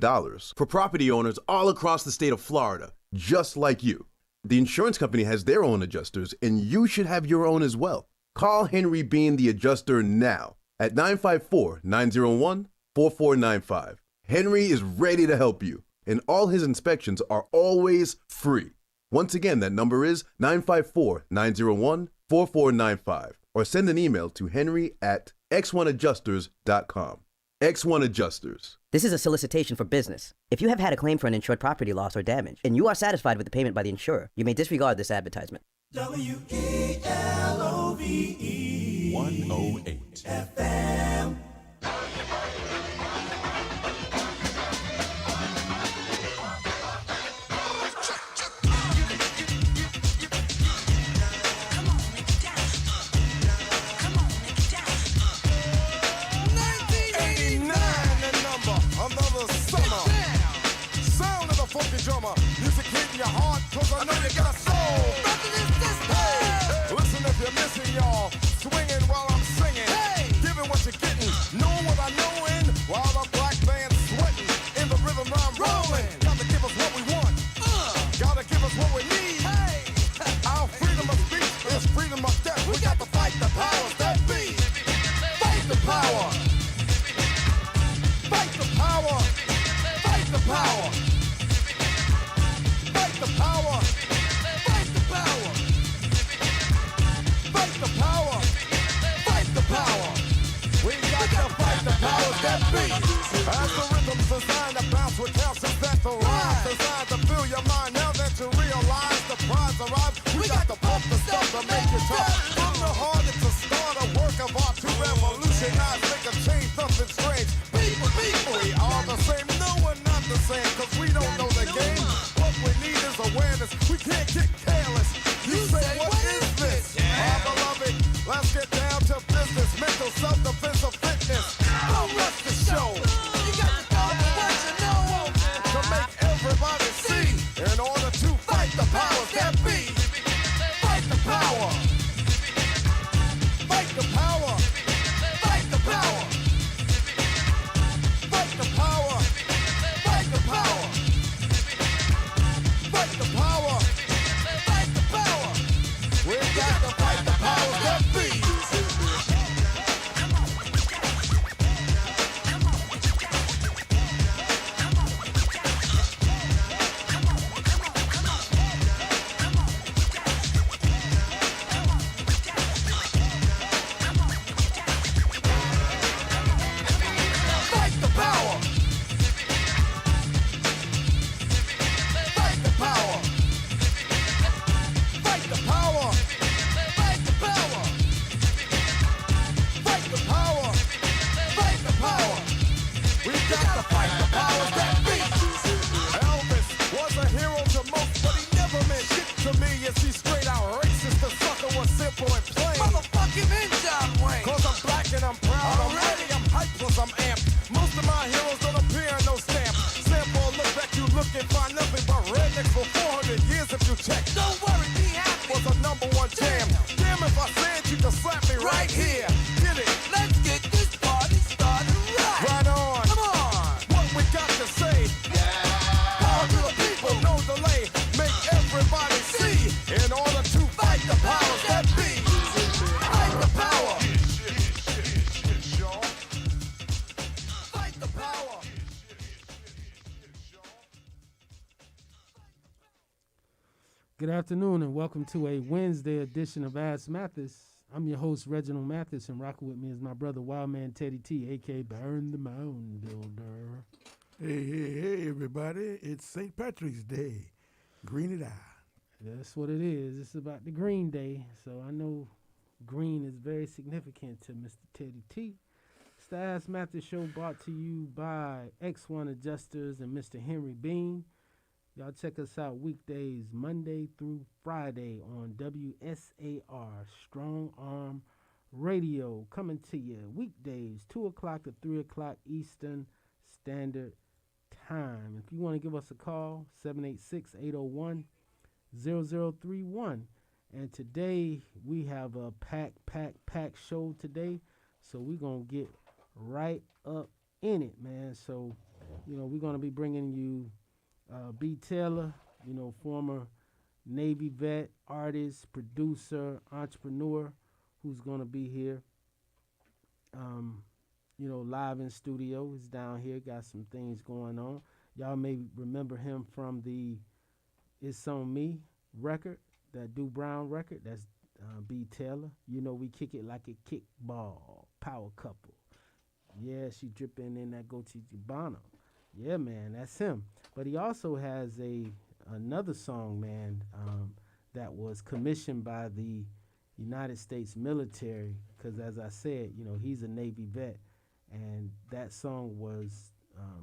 million for property owners all across the state of Florida, just like you. The insurance company has their own adjusters, and you should have your own as well. Call Henry Bean the Adjuster now at 954-901-4495. Henry is ready to help you, and all his inspections are always free. Once again, that number is 954-901-4495, or send an email to henry@x1adjusters.com. X1 Adjusters. This is a solicitation for business. If you have had a claim for an insured property loss or damage, and you are satisfied with the payment by the insurer, you may disregard this advertisement. WELOVE 108 FM. Drummer, music hitting your heart, cause I know you got a soul. Hey, listen if you're missing, y'all. Swinging while I'm singing. Hey, giving what you're getting. Know what I know in while the black band's sweating. In the rhythm I'm rolling. Gotta give us what we want. Gotta give us what we need. Hey, our freedom of speech is freedom of death. We got to fight the powers that be. Fight the power. Fight the power. Fight the power. Fight the power! Fight the power! Fight the power! Fight the power! We got to fight the powers that be! As the rhythm's designed to bounce with calcium that to rise, designed to fill your mind now that you realize the prize arrives. We got to pump the stuff to make it tough. From the heart it's a start, a work of art to revolutionize, make a change, something strange. People, we are the same, no we're not the same, cause we don't know the game. We need is awareness. We can't get careless. You say, what is this? Our beloved, let's get down to business. Mental self-defense of fitness. Don't rush the show. You got to go to what you know to make everybody see. In order to fight the powers that be. Fight the power. Fight the power. Fight the power. Fight the power. Fight the power. Fight the power! Fight the power! We got to fight the powers that be! Fight the power! Fight the power! Fight the power! Fight the power! Fight the power! Fight the power! We got to fight the powers that be! Elvis was a hero to most, but he never meant shit to me. Is he straight out racist? The sucker was simple and plain. Motherfucking in John Wayne. Cause I'm black and I'm proud. I'm ready, I'm hyped, plus I'm amped. Most of my heroes don't appear in no stamp. Sample look back, you look and find nothing but rednecks for 400 years if you check. Don't worry, be happy. Was a #1 jam. Damn if I said you could slap me right here. Get it? Let's get this party started right. Right on. Come on. What we got to say? Yeah. Power to the people, no delay. Make everybody see. In order to fight the powers that be. Fight the power. Fight the power. Good afternoon and welcome to a Wednesday edition of Ask Mathis. I'm your host, Reginald Mathis, and rocking with me is my brother, Wildman Teddy T, a.k.a. Burn the Mound Builder. Hey, everybody. It's St. Patrick's Day. Green it out. That's what it is. It's about the Green Day, so I know green is very significant to Mr. Teddy T. It's the Ask Mathis show brought to you by X1 Adjusters and Mr. Henry Bean. Y'all check us out weekdays, Monday through Friday on WSAR, Strong Arm Radio, coming to you weekdays, 2 o'clock to 3 o'clock Eastern Standard Time. If you want to give us a call, 786-801-0031. And today we have a pack show today, so we're going to get right up in it, man. So we're going to be bringing you B. Taylor, former Navy vet, artist, producer, entrepreneur, who's going to be here, live in studio. He's down here, got some things going on. Y'all may remember him from the It's On Me record, that Do Brown record. That's B. Taylor. We kick it like a kickball, power couple. Yeah, she dripping in that Gucci Gabbana. Yeah, man, that's him. But he also has another song, man, that was commissioned by the United States military. Because as I said, he's a Navy vet, and that song was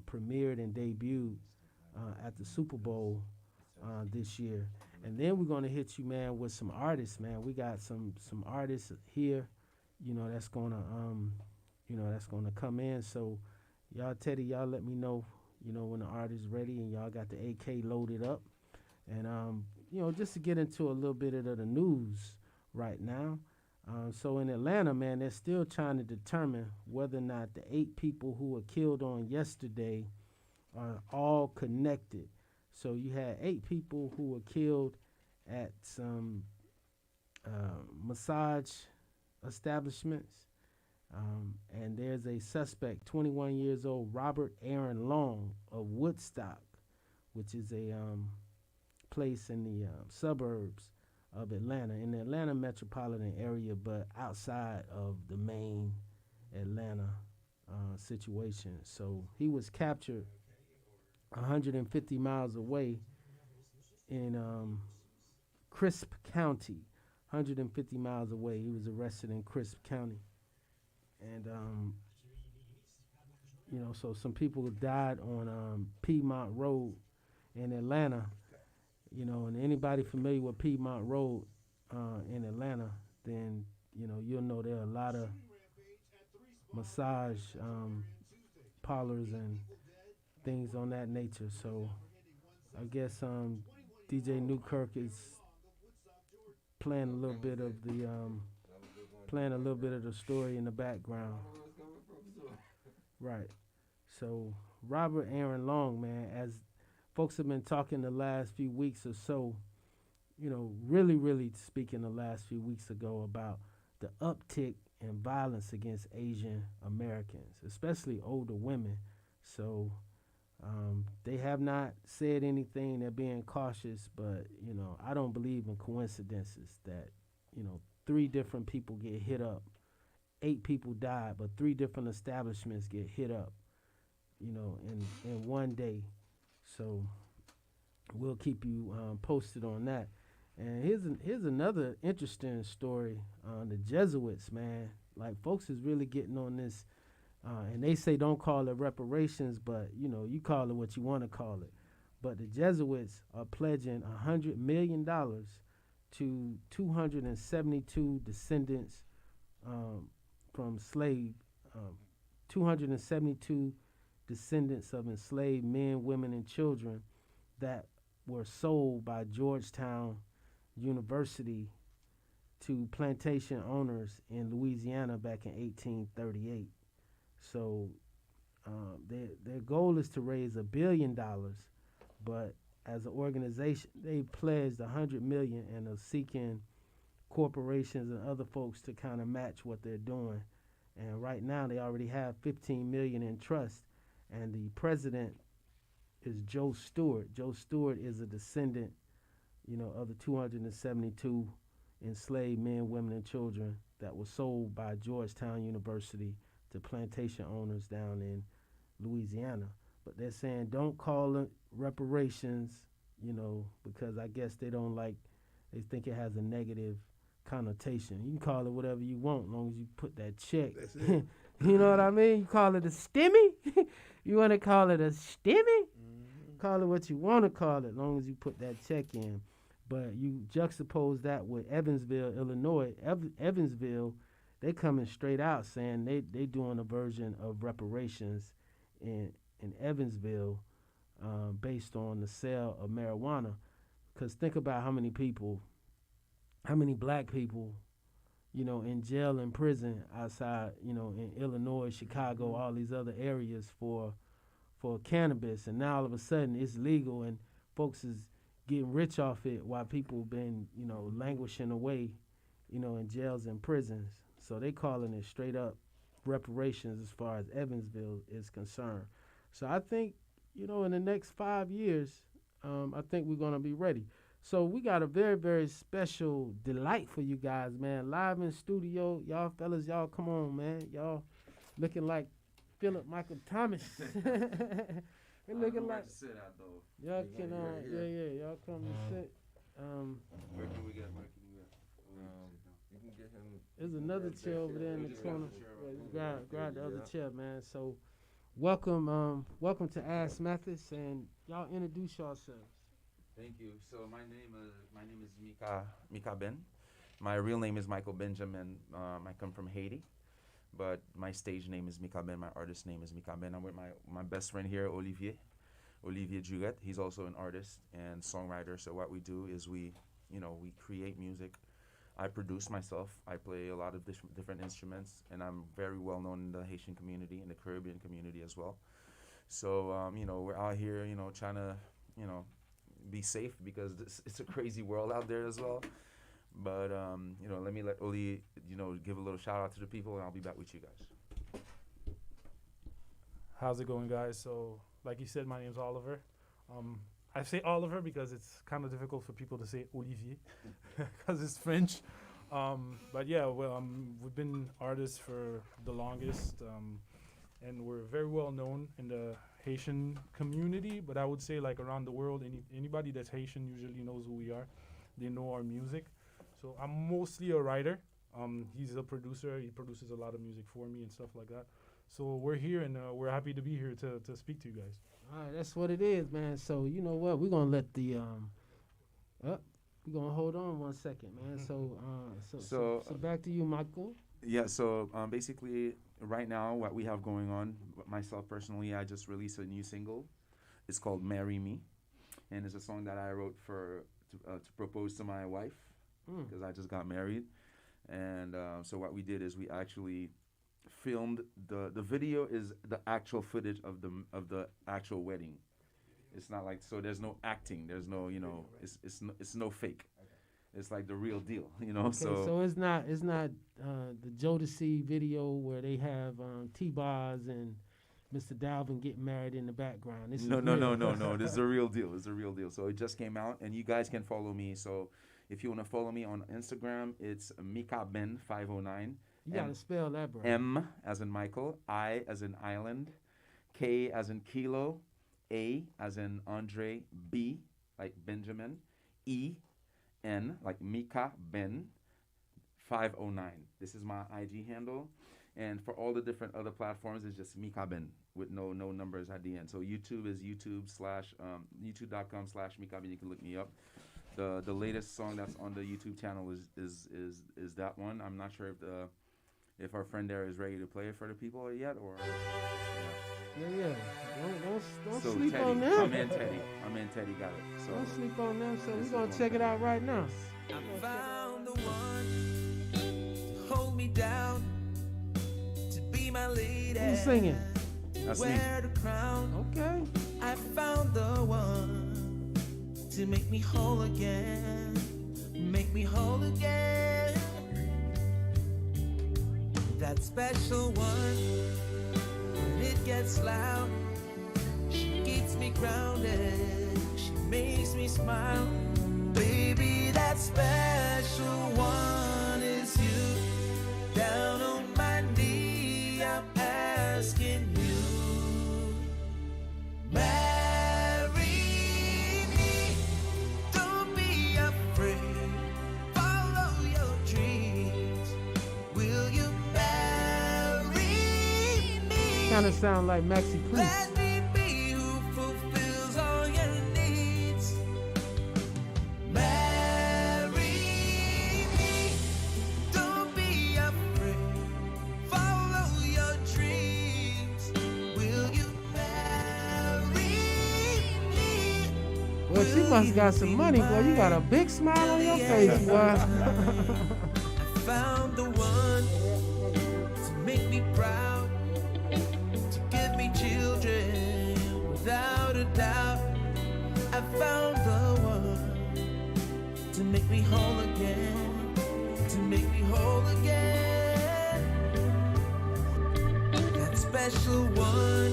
premiered and debuted at the Super Bowl this year. And then we're gonna hit you, man, with some artists, man. We got some artists here, that's gonna come in. So y'all, Teddy, y'all let me know, when the artist's ready and y'all got the AK loaded up. And just to get into a little bit of the news right now. So in Atlanta, man, they're still trying to determine whether or not the 8 people who were killed on yesterday are all connected. So you had 8 people who were killed at some massage establishments. And there's a suspect, 21 years old, Robert Aaron Long of Woodstock, which is a place in the suburbs of Atlanta, in the Atlanta metropolitan area, but outside of the main Atlanta situation. So he was captured 150 miles away in Crisp County, 150 miles away. He was arrested in Crisp County. And, so some people died on Piedmont Road in Atlanta. And anybody familiar with Piedmont Road in Atlanta, then, you'll know there are a lot of massage parlors and things on that nature. So I guess DJ Newkirk is playing a little bit of the story in the background. Right. So Robert Aaron Long, man, as folks have been talking the last few weeks or so, really speaking the last few weeks ago about the uptick in violence against Asian Americans, especially older women. So they have not said anything. They're being cautious, but, I don't believe in coincidences that, 3 different people get hit up. 8 people died, but 3 different establishments get hit up, in one day. So we'll keep you posted on that. And here's another interesting story on the Jesuits, man. Like, folks is really getting on this, and they say don't call it reparations, but, you call it what you want to call it. But the Jesuits are pledging $100 million to 272 descendants from 272 descendants of enslaved men, women, and children that were sold by Georgetown University to plantation owners in Louisiana back in 1838. So their goal is to raise $1 billion, but as an organization, they pledged $100 million and are seeking corporations and other folks to kind of match what they're doing. And right now, they already have $15 million in trust, and the president is Joe Stewart. Joe Stewart is a descendant, of the 272 enslaved men, women, and children that were sold by Georgetown University to plantation owners down in Louisiana. But they're saying don't call it reparations, because I guess they think it has a negative connotation. You can call it whatever you want as long as you put that check. That's it. You know what I mean? You call it a stimmy? You want to call it a stimmy? Mm-hmm. Call it what you want to call it as long as you put that check in. But you juxtapose that with Evansville, Illinois. Evansville, they coming straight out saying they doing a version of reparations in Evansville based on the sale of marijuana. Because think about how many black people, in jail and prison outside, in Illinois, Chicago, all these other areas for for cannabis, and now all of a sudden it's legal and folks is getting rich off it while people been, languishing away, in jails and prisons. So they calling it straight up reparations as far as Evansville is concerned. So I think, in the next 5 years, I think we're going to be ready. So we got a very, very special delight for you guys, man. Live in studio. Y'all fellas, y'all come on, man. Y'all looking like Philip Michael Thomas. They looking like sit at though. y'all can y'all come and sit. Where can we get? You can get him. There's another chair over there in the corner. Yeah, grab the other chair, man. So welcome to Ask Mathis, and y'all introduce yourselves. Thank you. So my name is Mika Ben. My real name is Michael Benjamin. I come from Haiti, but my stage name is Mika Ben. My artist name is Mika Ben. I'm with my best friend here, Olivier Juguet. He's also an artist and songwriter. So what we do is we create music. I produce myself. I play a lot of different instruments, and I'm very well known in the Haitian community, in the Caribbean community as well. So we're out here, trying to, be safe because it's a crazy world out there as well. But let me let Oli, give a little shout out to the people, and I'll be back with you guys. How's it going, guys? So, like you said, my name's Oliver. I say Oliver because it's kind of difficult for people to say Olivier because it's French. But yeah, we've been artists for the longest, and we're very well known in the Haitian community. But I would say, like, around the world, anybody that's Haitian usually knows who we are. They know our music. So I'm mostly a writer. He's a producer. He produces a lot of music for me and stuff like that. So we're here, and we're happy to be here to speak to you guys. All right, that's what it is, man. So you know what? We're gonna let the we're gonna hold on 1 second, man. So back to you, Michael. Yeah, so basically right now what we have going on, myself personally, I just released a new single. It's called Marry Me, and it's a song that I wrote to propose to my wife because I just got married. And so what we did is we actually filmed the video is the actual footage of the actual wedding. It's not like, so there's no acting, there's no it's no fake. It's like the real deal, Okay, so it's not the Jodeci video where they have T-Bars and Mr. Dalvin getting married in the background. No. This is the real deal. It's the real deal. So it just came out, and you guys can follow me. So if you want to follow me on Instagram, it's Mika Ben 509. You gotta spell that, bro. M as in Michael, I as in Island, K as in Kilo, A as in Andre, B like Benjamin, E, N like Mika Ben 509. This is my IG handle. And for all the different other platforms, it's just Mika Ben with no numbers at the end. So YouTube is youtube.com/Mika Ben. You can look me up. The latest song that's on the YouTube channel is that one. I'm not sure if our friend there is ready to play it for the people yet, or Yeah. Don't so sleep Teddy, on them. I'm in Teddy got it. So Don't sleep on them. So we're gonna check it out right now. I found the one to hold me down, to be my lady. Who's singing? That's me. Wear the crown. Okay. I found the one to make me whole again, make me whole again. That special one, when it gets loud, she keeps me grounded, she makes me smile. Baby, that special one is you. Down on my knee, I'm asking you, marry me. Don't be afraid, follow your dreams. Will you marry me? Kind of sound like Maxi Priest. Let me be who fulfills all your needs. Marry me. Don't be afraid. Follow your dreams. Will you marry me? Well, she must got some money, boy. You got a big smile on your face, boy. I found the one to make me proud, to give me children without a doubt, I found the one to make me whole again, to make me whole again. That special one,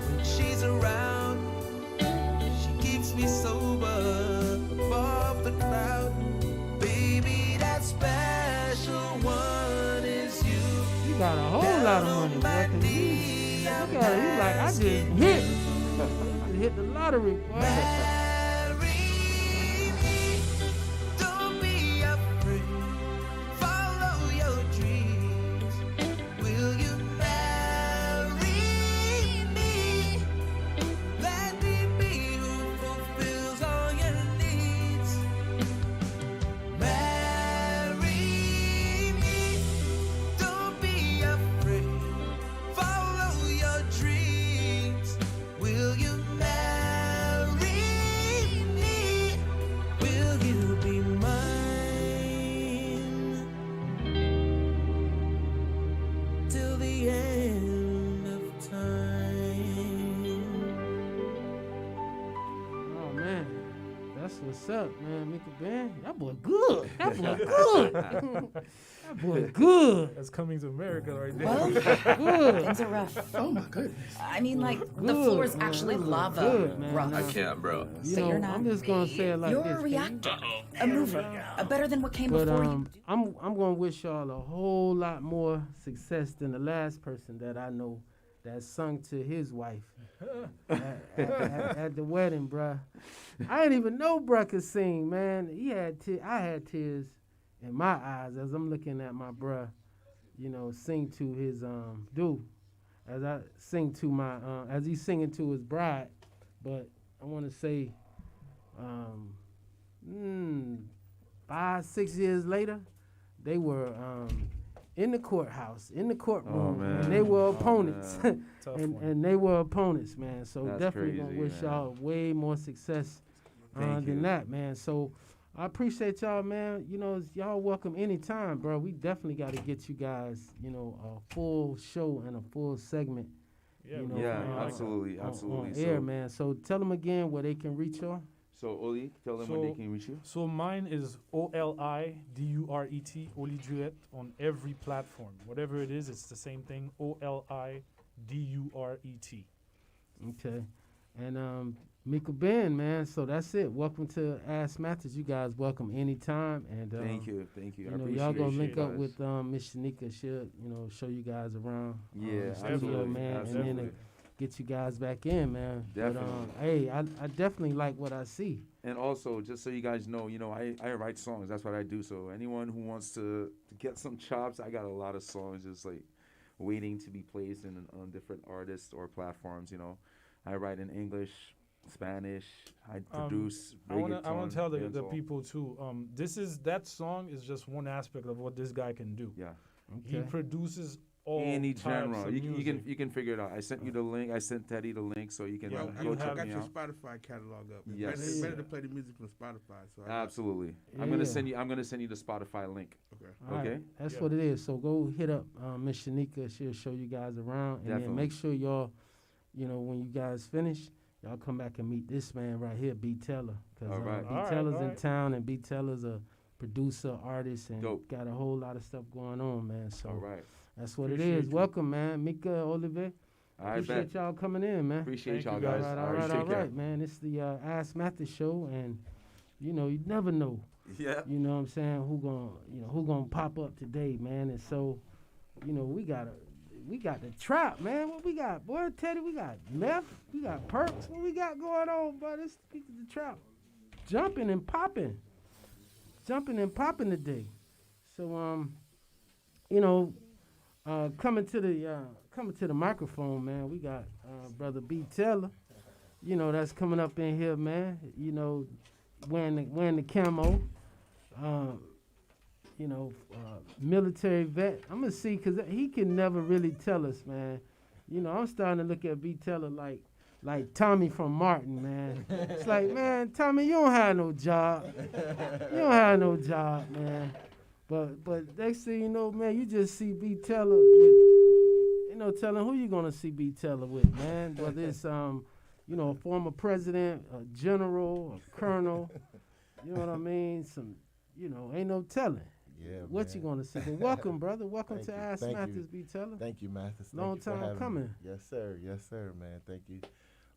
when she's around, she keeps me sober above the crowd. Baby, that special one is you. You got a whole lot of money, boy. 'Cause look at it, you like, I just hit. I hit the lottery, boy. Marry me, don't be afraid, follow your dreams. Will you marry me? Let me be who fulfills all your needs. Marry me, don't be afraid, follow your dreams. Will you marry me? Will you be mine till the end of time? Oh, man. That's what's up, man. Mika Ben. That boy good. That boy good. That boy good. That's Coming to America right there. Well, Good. things are rough. Oh my goodness. I mean, like, the Good, floor is man. actually That's lava. good, man. rough. I can't, bro. You But know, you're not. I'm just gonna say it like You're this. a Ken. reactor, a mover, better than what came But before you. I'm gonna wish y'all a whole lot more success than the last person that I know that sung to his wife at the wedding, bruh. I didn't even know bruh could sing, man. I had tears in my eyes as I'm looking at my bruh, you know, sing to his as I sing to my as he's singing to his bride. But I want to say 5, 6 years later, they were in the courthouse, in the courtroom, man. and they were opponents. man. Tough and, one. and they were opponents, man. So That's definitely gonna crazy, wish man. y'all way more success Thank than you. that, man. So I appreciate y'all, man. You know, y'all welcome anytime, bro. We definitely got to get you guys, you know, a full show and a full segment. Yeah, you know, Yeah, on- absolutely, on absolutely. air, So- man. So tell them again where they can reach y'all. So Oli, tell them when they So- can reach you. So mine is OLIDURET, Oli Duet, on every platform. Whatever it is, it's the same thing. OLIDURET. Okay. And Mika Ben, man. So that's it. Welcome to Ask Mathis. You guys welcome anytime. And Thank you, thank you. You I know, appreciate y'all gonna you link up guys. with Miss Shanika. She'll, you know, show you guys around. Yeah, the studio, absolutely, man, and absolutely. then get you guys back in, man. Definitely. But hey, I definitely like what I see. And also, just so you guys know, I write songs. That's what I do. So anyone who wants to get some chops, I got a lot of songs just like waiting to be placed on different artists or platforms. You know, I write in English, Spanish. I produce. I want to reggaeton, tell the dancehall. people too. That song is just one aspect of what this guy can do. Yeah. He produces all Any types genre, of music. you can figure it out. I sent you the link. I sent Teddy the link, so you can Yeah, go I check got me your out. Spotify catalog up. It's Yes. better, it's better to play the music from Spotify. So Absolutely. I'm Yeah. gonna send you. I'm gonna send you the Spotify link. Okay. All right, Okay. that's Yeah. what it is. So go hit up Miss Shanika. She'll show you guys around, and then Definitely. make sure y'all, you know, when you guys finish, y'all come back and meet this man right here, B Teller. Because All right. B All right, Teller's all in right. town, and B Teller's a producer, artist, and Dope. got a whole lot of stuff going on, man. So All right. that's what it Appreciate is. you. Welcome, man. Mika, Oliver. I Appreciate bet. y'all coming in, man. Appreciate Thank y'all you, guys. guys. All right, Take all care. right, man. It's the Ask Mathis show, and you know, you never know. Yeah. You know what I'm saying? Who gonna pop up today, man? And so, you know, we got the trap, man. What we got, boy? Teddy, we got meth, we got perks. What we got going on, bud? This the trap, jumping and popping today. So, you know, coming to the microphone, man. We got brother B Teller. You know, that's coming up in here, man. You know, wearing the camo. You know, military vet. I'm gonna see, cause he can never really tell us, man. You know, I'm starting to look at B Teller like Tommy from Martin, man. It's like, man, Tommy, you don't have no job. You don't have no job, man. But next thing you know, man, you just see B Teller with, you know, telling who you gonna see B Teller with, man. Whether it's a former president, a general, a colonel. You know what I mean? Ain't no telling. Yeah, what man. you gonna say? But welcome, brother. Welcome to you. Ask Thank Mathis you. Be Telling. Thank you, Mathis. Long Thank you for time having coming. Me. Yes, sir, man. Thank you.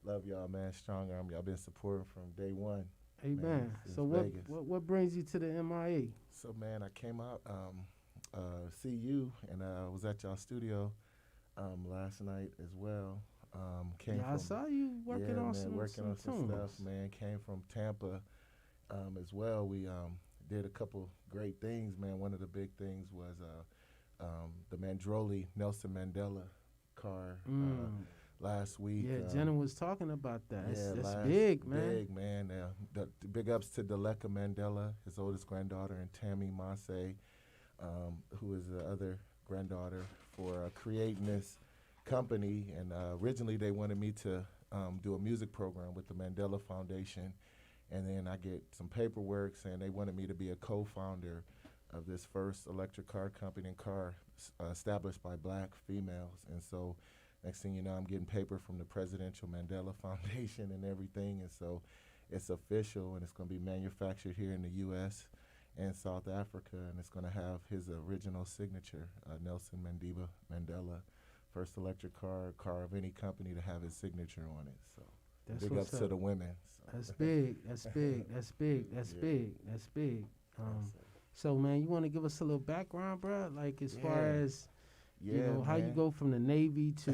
Love y'all, man. Strong Arm. Y'all been supporting from day one. Amen. So what brings you to the MIA? So man, I came out see you, and I was at y'all studio last night as well. I saw you working on some some stuff, man. Came from Tampa as well. We did a couple great things, man. One of the big things was the Mandroli Nelson Mandela car last week. Yeah, Jenna was talking about that. That's big, man. Big, man. The big ups to Deleka Mandela, his oldest granddaughter, and Tammy Masse, who is the other granddaughter, for creating this company. And originally they wanted me to do a music program with the Mandela Foundation. And then I get some paperwork saying they wanted me to be a co-founder of this first electric car company and car established by black females. And so next thing you know, I'm getting paper from the Presidential Mandela Foundation and everything. And so it's official, and it's going to be manufactured here in the U.S. and South Africa. And it's going to have his original signature, Nelson Mandela, first electric car of any company to have his signature on it. So that's big ups to the women. So. That's big. That's big. That's big. That's big. That's big. So man, you want to give us a little background, bro? Like as far as how you go from the Navy to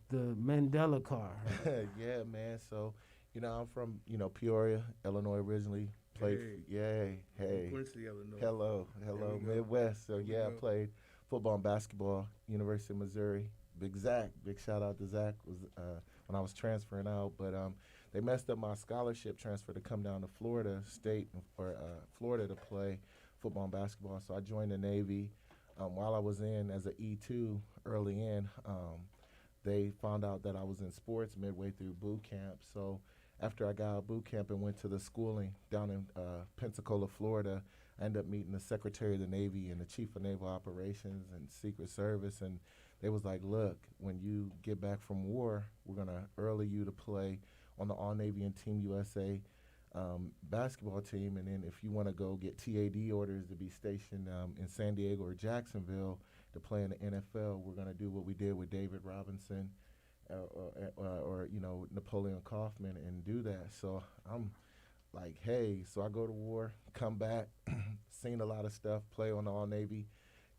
the Mandela car. Yeah, man. So I'm from Peoria, Illinois originally. Played. Hey. Quincy, Illinois. Hello, Midwest. So I played football and basketball, University of Missouri. Big Zach, big shout out to Zach was when I was transferring out, but they messed up my scholarship transfer to come down to Florida State or Florida to play football and basketball. So I joined the Navy. While I was in as an E2 early in, they found out that I was in sports midway through boot camp. So after I got out of boot camp and went to the schooling down in Pensacola, Florida, I ended up meeting the Secretary of the Navy and the Chief of Naval Operations and Secret Service, and they was like, look, when you get back from war, we're going to early you to play on the All-Navy and Team USA basketball team, and then if you want to go get TAD orders to be stationed in San Diego or Jacksonville to play in the NFL, we're going to do what we did with David Robinson or Napoleon Kaufman and do that. So I'm like, hey, so I go to war, come back, seen a lot of stuff, play on the All-Navy,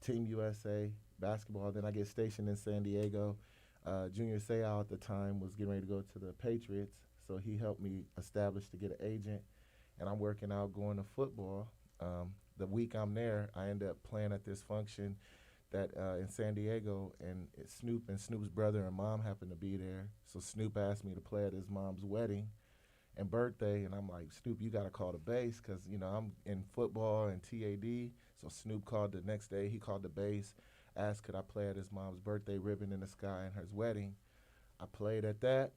Team USA, basketball. Then I get stationed in San Diego. Junior Seau at the time was getting ready to go to the Patriots, so he helped me establish to get an agent, and I'm working out going to football. The week I'm there, I end up playing at this function that in San Diego, and Snoop and Snoop's brother and mom happened to be there, so Snoop asked me to play at his mom's wedding and birthday, and I'm like, Snoop, you got to call the base because, I'm in football and TAD. So Snoop called the next day. He called the base, asked could I play at his mom's birthday ribbon in the sky and her wedding. I played at that,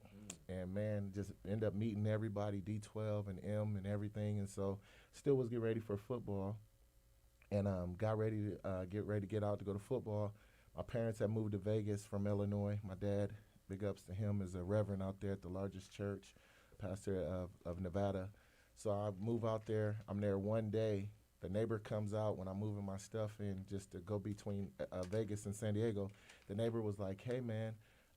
and, man, just ended up meeting everybody, D12 and M and everything, and so still was getting ready for football and got ready to get out to go to football. My parents had moved to Vegas from Illinois. My dad, big ups to him, is a reverend out there at the largest church, pastor of Nevada. So I move out there. I'm there one day. The neighbor comes out when I'm moving my stuff in just to go between Vegas and San Diego. The neighbor was like, hey, man,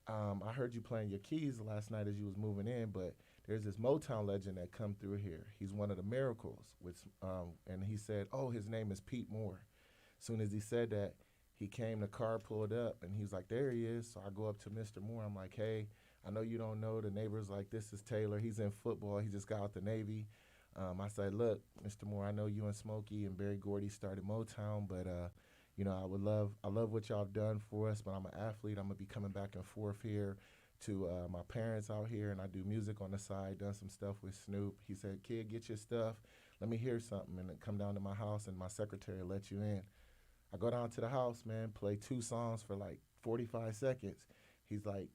I heard you playing your keys last night as you was moving in, but there's this Motown legend that come through here. He's one of the Miracles. And he said, oh, his name is Pete Moore. As soon as he said that, he came, the car pulled up, and he was like, there he is. So I go up to Mr. Moore. I'm like, hey, I know you don't know. The neighbor's like, this is Taylor. He's in football. He just got out the Navy. I said, look, Mr. Moore, I know you and Smokey and Barry Gordy started Motown, but I love what y'all have done for us, but I'm an athlete. I'm going to be coming back and forth here to my parents out here, and I do music on the side, done some stuff with Snoop. He said, kid, get your stuff. Let me hear something, and then come down to my house, and my secretary will let you in. I go down to the house, man, play 2 songs for like 45 seconds. He's like,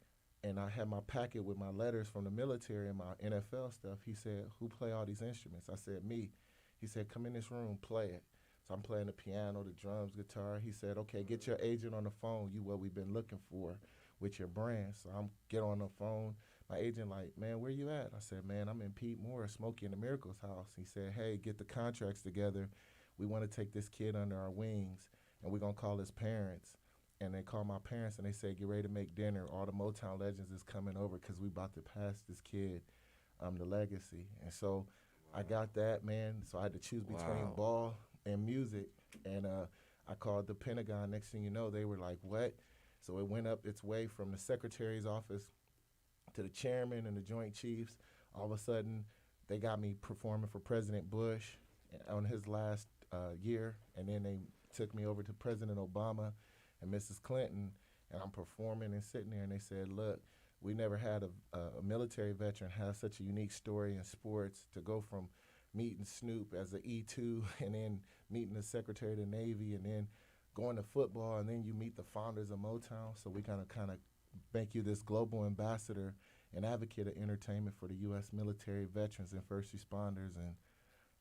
and I had my packet with my letters from the military and my NFL stuff. He said, who play all these instruments? I said, me. He said, come in this room, play it. So I'm playing the piano, the drums, guitar. He said, okay, get your agent on the phone. You what we've been looking for with your brand. So I'm get on the phone. my agent like, man, where you at? I said, man, I'm in Pete Moore, Smokey and the Miracles house. He said, hey, get the contracts together. We want to take this kid under our wings, and we're going to call his parents. And they called my parents, and they said, get ready to make dinner. All the Motown legends is coming over because we about to pass this kid the legacy. And so I got that, man. So I had to choose between ball and music. And I called the Pentagon. Next thing you know, they were like, what? So it went up its way from the secretary's office to the chairman and the Joint Chiefs. All of a sudden, they got me performing for President Bush on his last year. And then they took me over to President Obama and Mrs. Clinton, and I'm performing and sitting there, and they said, look, we never had a military veteran have such a unique story in sports, to go from meeting Snoop as an E2 and then meeting the Secretary of the Navy and then going to football, and then you meet the founders of Motown. So we kind of make you this global ambassador and advocate of entertainment for the U.S. military veterans and first responders, and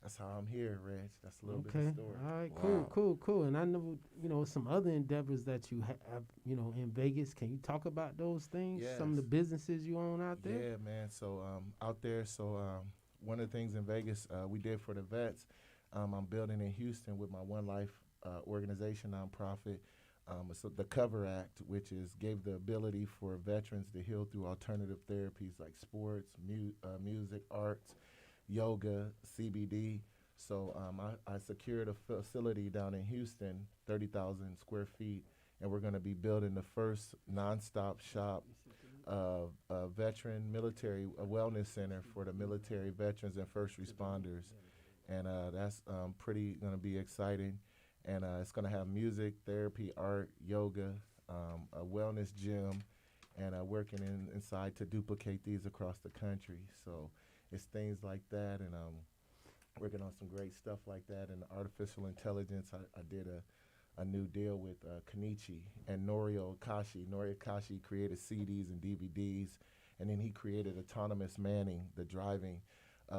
that's how I'm here, Reg. That's a little bit of the story. All right, cool. And I know, some other endeavors that you have, in Vegas. Can you talk about those things? Yes. Some of the businesses you own out there? Yeah, man. So out there, one of the things in Vegas we did for the vets, I'm building in Houston with my One Life organization, nonprofit. So the Cover Act, which gave the ability for veterans to heal through alternative therapies like sports, music, arts, yoga, CBD. So I secured a facility down in Houston, 30,000 square feet, and we're going to be building the first nonstop shop veteran military wellness center for the military veterans and first responders. And that's pretty going to be exciting. And it's going to have music, therapy, art, yoga, a wellness gym, and working inside to duplicate these across the country. So it's things like that, and working on some great stuff like that. And artificial intelligence, I did a new deal with Kenichi and Norio Akashi. Norio Akashi created CDs and DVDs, and then he created Autonomous Manning, the driving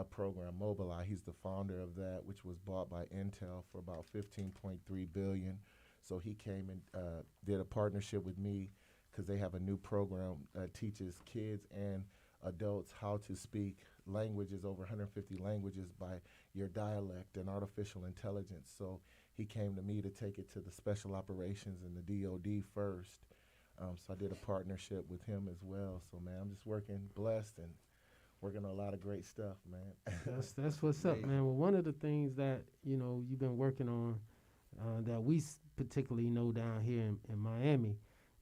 program, Mobileye. He's the founder of that, which was bought by Intel for about $15.3 billion. So he came and did a partnership with me because they have a new program that teaches kids and adults how to speak languages, over 150 languages, by your dialect and artificial intelligence. So he came to me to take it to the special operations and the DOD first. So I did a partnership with him as well. So, man, I'm just blessed and working on a lot of great stuff, man. That's what's up, man. Well, one of the things that, you've been working on that we particularly know down here in Miami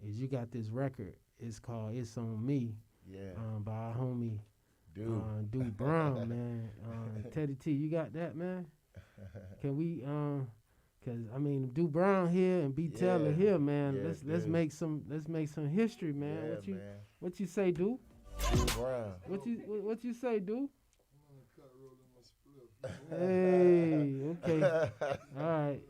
is you got this record. It's called It's On Me. Yeah. By our homie Dude Brown, man. Teddy T, you got that, man? Can we cause Dude Brown here and B Taylor here, man. Yeah, let's make some history, man. Yeah, what you say, Dude? Dude Brown. What you say, Dude? Hey, okay. All right.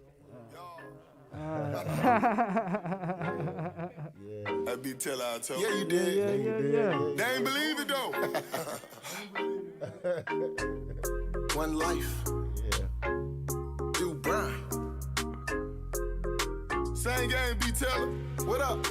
I be tell I told you did. Yeah. They ain't believe it though. One life. Yeah. Dude Brown. Same game, B Taylor. What up?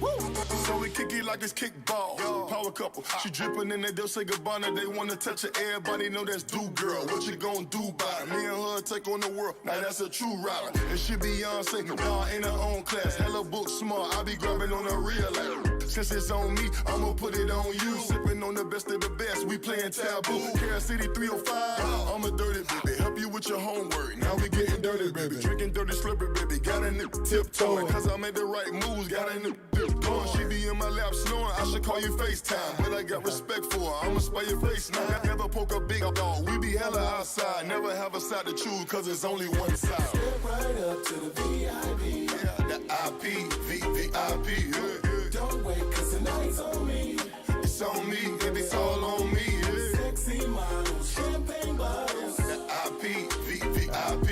Woo! So we kick it like it's kickball. Power couple. She drippin' in that Dolce Gabbana. They wanna touch her. Everybody know that's do girl. What you gon' do about it? Me and her take on the world. Now that's a true rider. And she Beyonce. Y'all in her own class. Hella book smart. I be grabbing on her real life. Since it's on me, I'ma put it on you. Sippin' on the best of the best. We playin' taboo. Carol City 305. I'm a dirty baby. Help you with your homework. Now we getting dirty, baby. Drinking dirty slippery, baby. Got a nigga tiptoeing. Cause I made the right moves. Got a nigga tiptoeing. She be in my lap snoring. I should call you FaceTime. But I got respect for her. I'ma spray your face now. Never poke a big dog. We be hella outside. Never have a side to choose. Cause it's only one side. Step right up to the VIP. Yeah, the IP, VIP. Yeah. Don't wait, cause tonight's on me. It's on me, baby, it's all on me. Yeah. Sexy models, champagne bottles. The IP, VIP.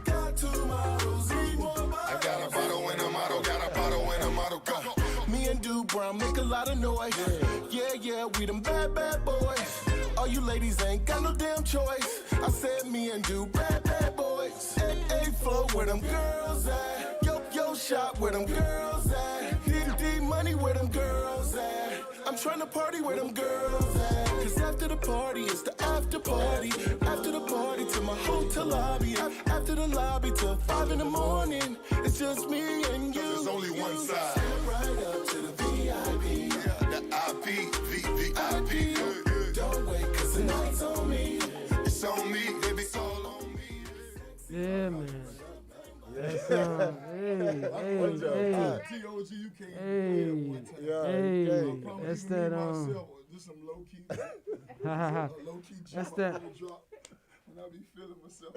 Got 2 models, need more bottles. I got a bottle and a model, got a bottle and a model. Go. Me and Dude Brown make a lot of noise. Yeah, we them bad boys. All you ladies ain't got no damn choice. I said me and Dude bad boys. A flow where them girls at. Yo shop where them girls at. D money where them girls at. I'm trying to party where them girls at. Cause after the party, it's the after party. After the party to my hotel lobby. After the lobby till 5 in the morning. It's just me and you. There's only one side. Step right up to the VIP. Yeah, the IP, VIP. Don't wait, cause the night's on me. It's on me, baby, it's all on me. Yeah, man. That's that's that Just some low key. That's that. When I be feeling myself.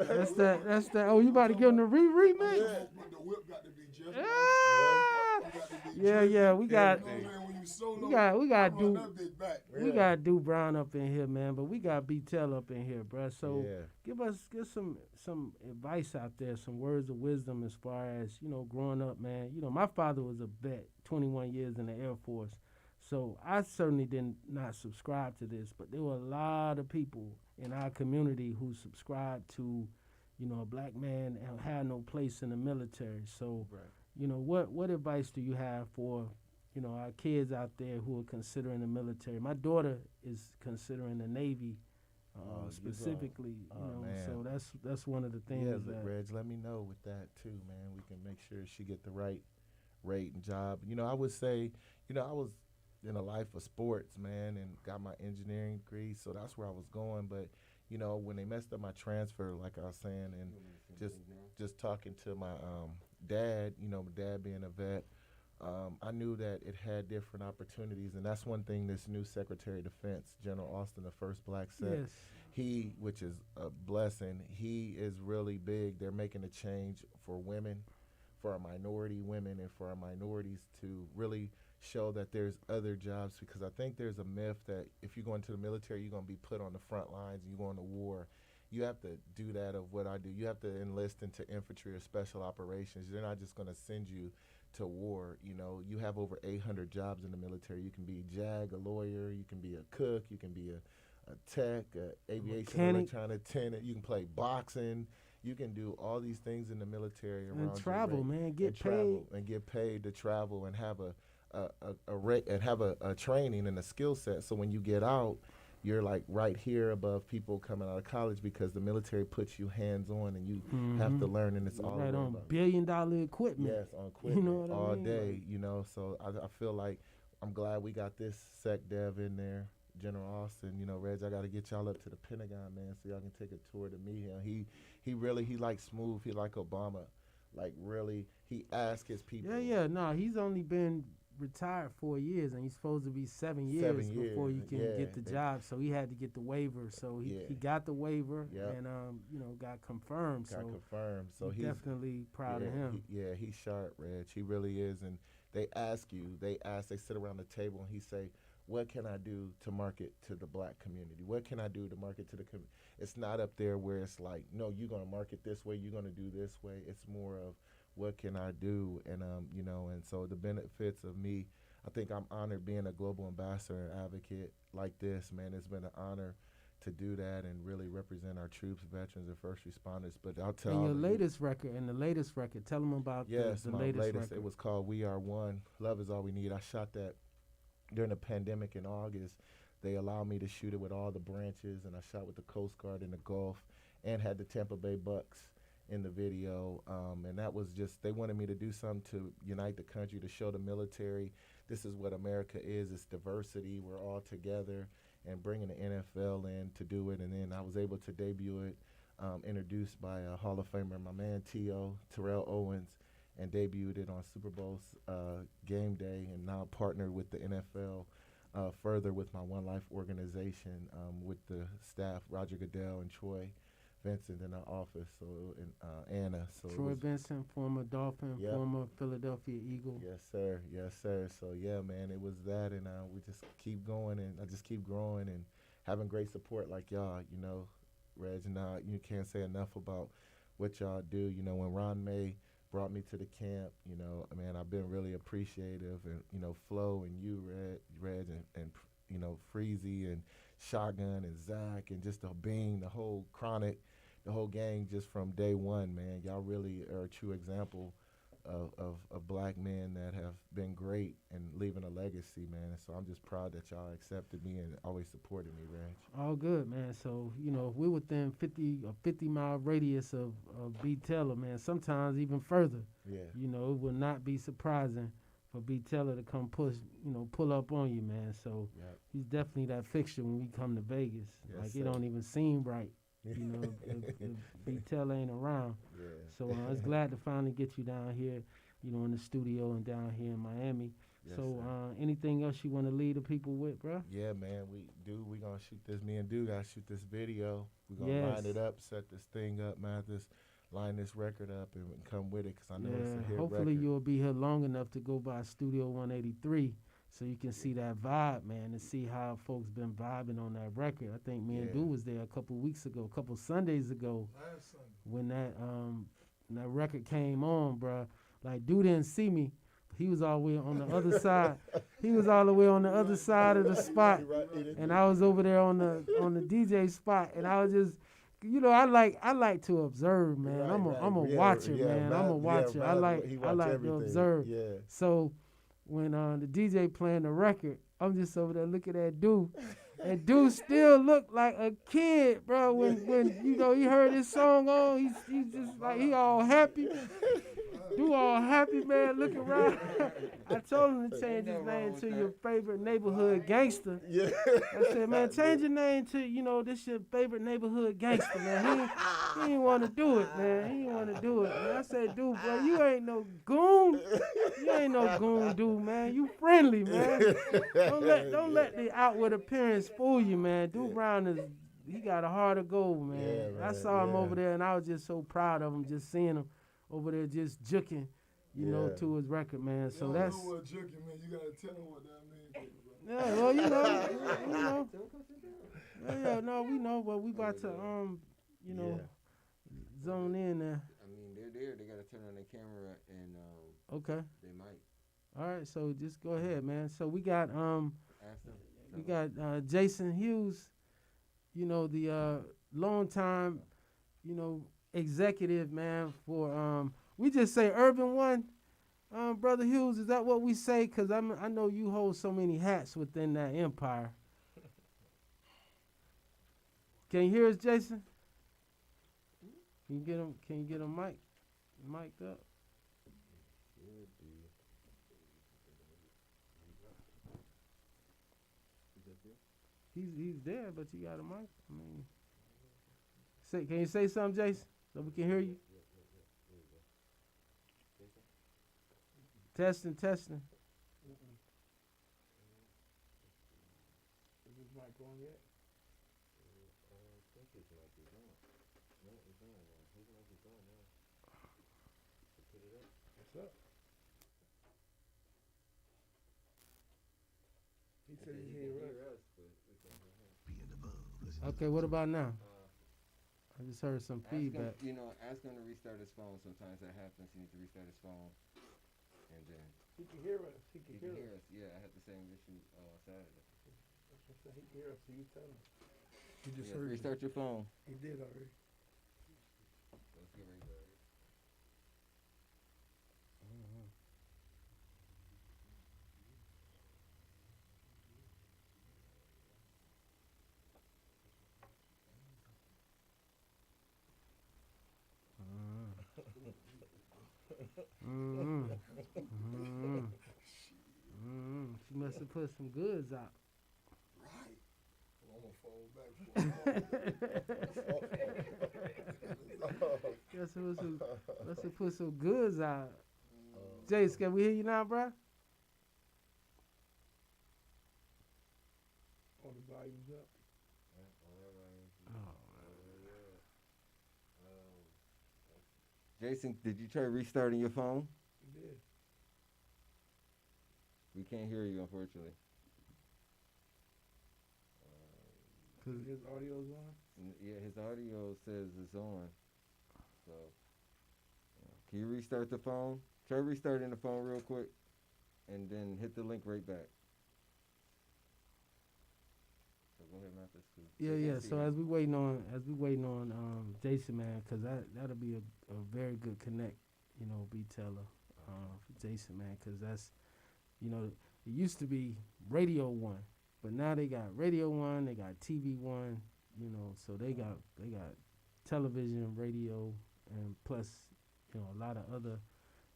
That's that. Oh, you about to give him the remix? Yeah, but the whip got to be just right. Yeah. We got We got Do Brown up in here, man. But we got B-Tell up in here, bruh. So give some advice out there, some words of wisdom as far as, growing up, man. My father was a vet, 21 years in the Air Force. So I certainly did not subscribe to this, but there were a lot of people in our community who subscribed to, a black man and had no place in the military. So, what advice do you have for, our kids out there who are considering the military? My daughter is considering the Navy specifically, so that's one of the things that. Reg, let me know with that too, man. We can make sure she get the right rate and job. I would say, I was in a life of sports, man, and got my engineering degree, so that's where I was going. But when they messed up my transfer, like I was saying, and just talking to my dad, my dad being a vet, I knew that it had different opportunities, and that's one thing this new Secretary of Defense, General Austin, the first black said. He, which is a blessing, he is really big. They're making a change for women, for our minority women, and for our minorities to really show that there's other jobs, because I think there's a myth that if you go into the military, you're going to be put on the front lines and you go into war. You have to do that of what I do. You have to enlist into infantry or special operations. They're not just going to send you to war. You have over 800 jobs in the military. You can be a JAG, a lawyer, you can be a cook, you can be a tech, a aviation electronic attendant, you can play boxing. You can do all these things in the military around and travel, man. Get paid to travel and have a training and a skill set. So when you get out, you're like right here above people coming out of college, because the military puts you hands on and you have to learn, and it's all right on $1 billion equipment. Yes, on equipment all I mean? day. So I feel like I'm glad we got this Sec Dev in there. General Austin, Reg, I got to get y'all up to the Pentagon, man, so y'all can take a tour to meet him. He like smooth. He like Obama. Like, really, he asked his people. He's only been retired 4 years, and he's supposed to be 7 years before you can get the job. So he had to get the waiver. So he got the waiver and got confirmed. So he's definitely proud of him. He's sharp, Reg. He really is. And they sit around the table and he say, what can I do to market to the black community? What can I do to market to the community? It's not up there where it's like, no, you're going to market this way, you're going to do this way. It's more of, what can I do? And, and so the benefits of me, I think I'm honored being a global ambassador and advocate like this, man. It's been an honor to do that and really represent our troops, veterans, and first responders. But I'll tell you. And the latest record, tell them about the latest record. It was called We Are One, Love Is All We Need. I shot that during the pandemic in August. They allowed me to shoot it with all the branches, and I shot with the Coast Guard in the Gulf and had the Tampa Bay Bucks in the video. And that was just, they wanted me to do something to unite the country, to show the military this is what America is. It's diversity. We're all together, and bringing the NFL in to do it. And then I was able to debut it, introduced by a Hall of Famer, my man T.O., Terrell Owens, and debuted it on Super Bowl game day, and now partnered with the NFL further with my One Life organization, with the staff, Roger Goodell and Troy Vincent in our office, and Anna. So Troy Vincent, former Dolphin, former Philadelphia Eagle. Yes, sir. So yeah, man, it was that, and we just keep going, and I just keep growing and having great support like y'all. Reginald, you can't say enough about what y'all do. When Ron May brought me to the camp, man, I've been really appreciative, and Flo and you, Reg, and Freezy and Shotgun and Zach, and just the whole Chronic, the whole gang, just from day one, man. Y'all really are a true example of black men that have been great and leaving a legacy, man. And so I'm just proud that y'all accepted me and always supported me, Reg. All good, man. So, you know, we're within 50-mile radius of B. Taylor, man. Sometimes even further. Yeah. You know, it will not be surprising for B. Taylor to come pull up on you, man. So he's definitely that fixture when we come to Vegas. Yes, like, sir. it don't even seem right, you know, if B. Taylor ain't around. Yeah. So I was glad to finally get you down here, you know, in the studio and down here in Miami. Yes, So sir. anything else you want to leave the people with, bro? Yeah, man, we gonna shoot this. Me and Dude gotta shoot this video. We gonna Yes. line it up, set this thing up, Mathis, line this record up, and come with it, 'cause I know it's a hit Hopefully record. you'll be here long enough to go by Studio 183 so you can see that vibe, man, and see how folks been vibing on that record. I think me and Dude was there a couple weeks ago, a couple Sundays ago, Last Sunday. when that record came on, bruh. Like, Dude didn't see me. He was all the way on the other side. He was all the way on the other side of the spot, and I was over there on the DJ spot, and I was just, you know, I like to observe, man. I'm a watcher, man. I'm a watcher. I like to observe. Yeah. So when the DJ playing the record, I'm just over there looking at Dude. And Dude still looked like a kid, bro. When you know he heard this song on, he's just like, he all happy. Dude all happy, man, looking around. I told him to change his name to your favorite neighborhood gangster. Yeah. I said, man, change your name to, you know, this your favorite neighborhood gangster, man. He didn't want to do it, man. He didn't want to do it, man. I said, Dude, bro, you ain't no goon. You ain't no goon, Dude, man. You friendly, man. Don't let the outward appearance fool you, man. Dude Brown he got a heart of gold, man. Yeah, man. I saw him over there, and I was just so proud of him, just seeing him over there just juking, you know, to his record, man. So that's. You know what juking mean. You gotta tell him what that means. Yeah, well, you know. Yeah, no, we know, but we about to, you know, zone in there. I mean, they're there. They gotta turn on their camera and Okay. they might. All right, so just go ahead, man. So we got Jason Hughes, you know, the longtime, you know, executive, man, for we just say Urban One, Brother Hughes. Is that what we say? Cause I know you hold so many hats within that empire. Can you hear us, Jason? Can you get him mic'd up? He's there, but you got a mic. I mean, can you say something, Jason, so we can hear you? Testing. Is this mic on yet? What's up? He said he hear us. Okay, what about now? I just heard some feedback. Ask him to restart his phone. Sometimes that happens. He needs to restart his phone, and then He can hear us. He can hear us. Yeah, I had the same issue Saturday. He can hear us, so you tell him. He just Yeah, heard you. restart your phone. He did already. Let's get restarted. She must have put some goods out. Right. I'm gonna fold back. Must have put some goods out. Jace, can we hear you now, bro? All the volumes up. Jason, did you try restarting your phone? He did. We can't hear you, unfortunately. Cause his audio's on. Yeah, his audio says it's on. So, can you restart the phone? Try restarting the phone real quick, and then hit the link right back. So go ahead, Mathis. Yeah. So as we waiting on Jason, man, cause that'll be a very good connect. You know, B Teller. for Jason, man, because that's, you know, it used to be Radio One, but now they got Radio One, they got TV One, you know, so they got television, radio, and plus, you know, a lot of other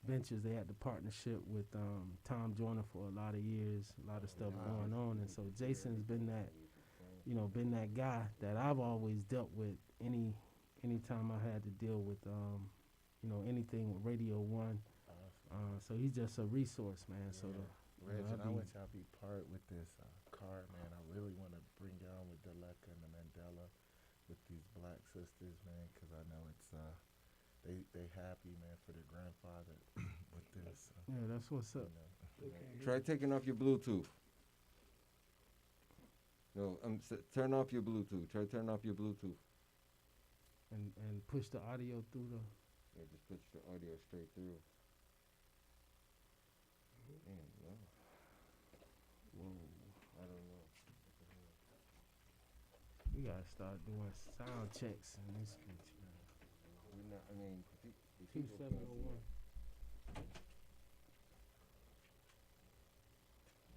ventures. They had the partnership with Tom Joyner for a lot of years, a lot of stuff going on, and so Jason's been that, you know, been that guy that I've always dealt with anytime I had to deal with, you know, anything with Radio One. So he's just a resource, man. So Reginald, I want y'all to be part with this card, man. I really want to bring y'all with Deleka and the Mandela with these black sisters, man, because I know it's they happy, man, for their grandfather with this. Yeah, that's what's up. You know. Try taking off your Bluetooth. No, turn off your Bluetooth. Try turn off your Bluetooth. And push the audio through the. Yeah, just push the audio straight through. Damn, no. Whoa, I don't know. We gotta start doing sound checks in this bitch, man. We're not. I mean, 2701.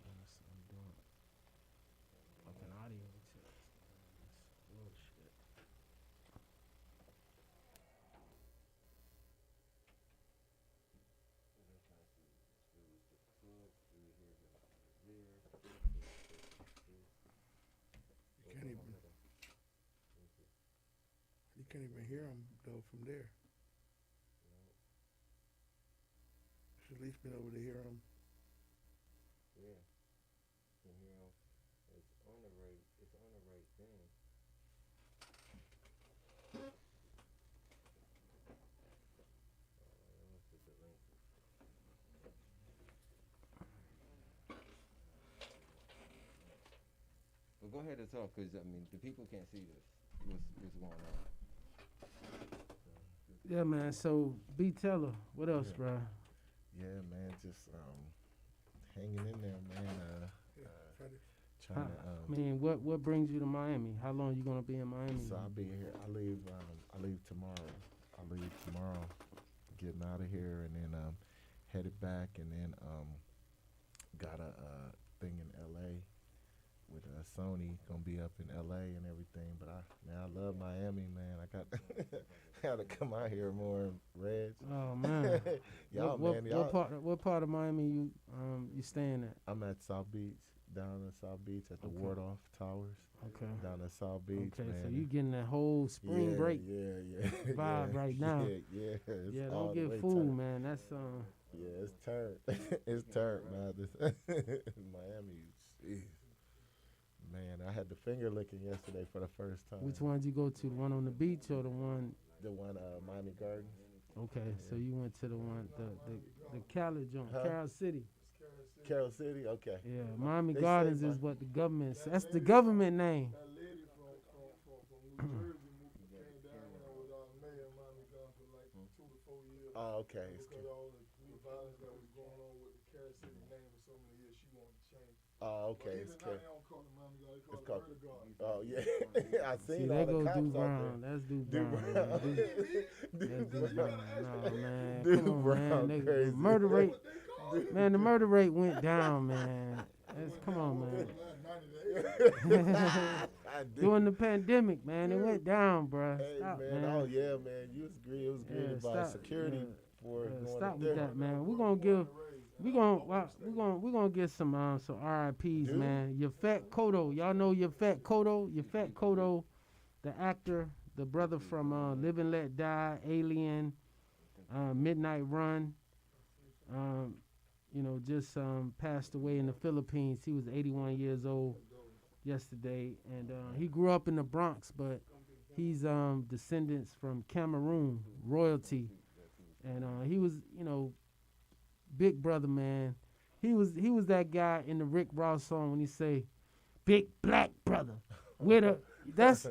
I'm doing fucking audio checks. That's bullshit. You can't even hear them though from there. Should at least been able to hear them. Yeah, you can hear them. It's on the right. It's on the right thing. Well, go ahead and talk, because, I mean, the people can't see this. What's going on? Yeah, man. So, B Teller, what else, bro? Yeah, man, just hanging in there, man. Trying to. I mean, what brings you to Miami? How long you gonna be in Miami? So I'll be here. I leave tomorrow. Getting out of here, and then headed back, and then got a thing in L.A. with Sony, gonna be up in L.A. and everything. But I love Miami, man. I got to come out here more, Reg. Oh man, y'all, what part of Miami you staying at? I'm at South Beach, down in South Beach at the Wardolph Towers. Okay. Down at South Beach. Okay, man. so you getting that whole spring break vibe right now. Yeah, don't get fooled, man. That's Yeah, it's turned. It's turned, man. Miami, jeez. Man, I had the finger licking yesterday for the first time. Which one did you go to? The one on the beach or the one? The one, Miami Gardens. Okay, so you went to the one, the Cali joint, Carol City. Carol City, okay. Yeah, Miami Gardens is what the government says. That's the government name. That lady from New Jersey came down there with Mayor of Miami Gardens for like 2 to 4 years. Oh, okay. Because all the violence that was going on with the Carol City name for so many years, she wanted to change. Oh, okay. But even now, they don't call it Miami Gardens, they call it Garden. Oh, yeah. I seen See, all there the goes cops Du out Brown. there. That's Du Du Brown. Brown. That's Du Brown. No, man. Du Come on, Brown, man. crazy. The murder rate, man, the murder rate went down, man. Come on, man. During the pandemic, man, it went down, bruh. Hey, Stop, man. Oh, yeah, man. You was agreeing. It was agreed about security for going stop up with there. that, man. We're gonna get some RIPs, man. Yafet Kodo, y'all know Yafet Kodo. Yafet Kodo, the actor, the brother from Live and Let Die, Alien, Midnight Run. You know, just passed away in the Philippines. He was 81 years old yesterday, and he grew up in the Bronx, but he's descendants from Cameroon royalty, and he was, you know, big brother, man. He was that guy in the Rick Ross song when he say, "Big black brother," with a that's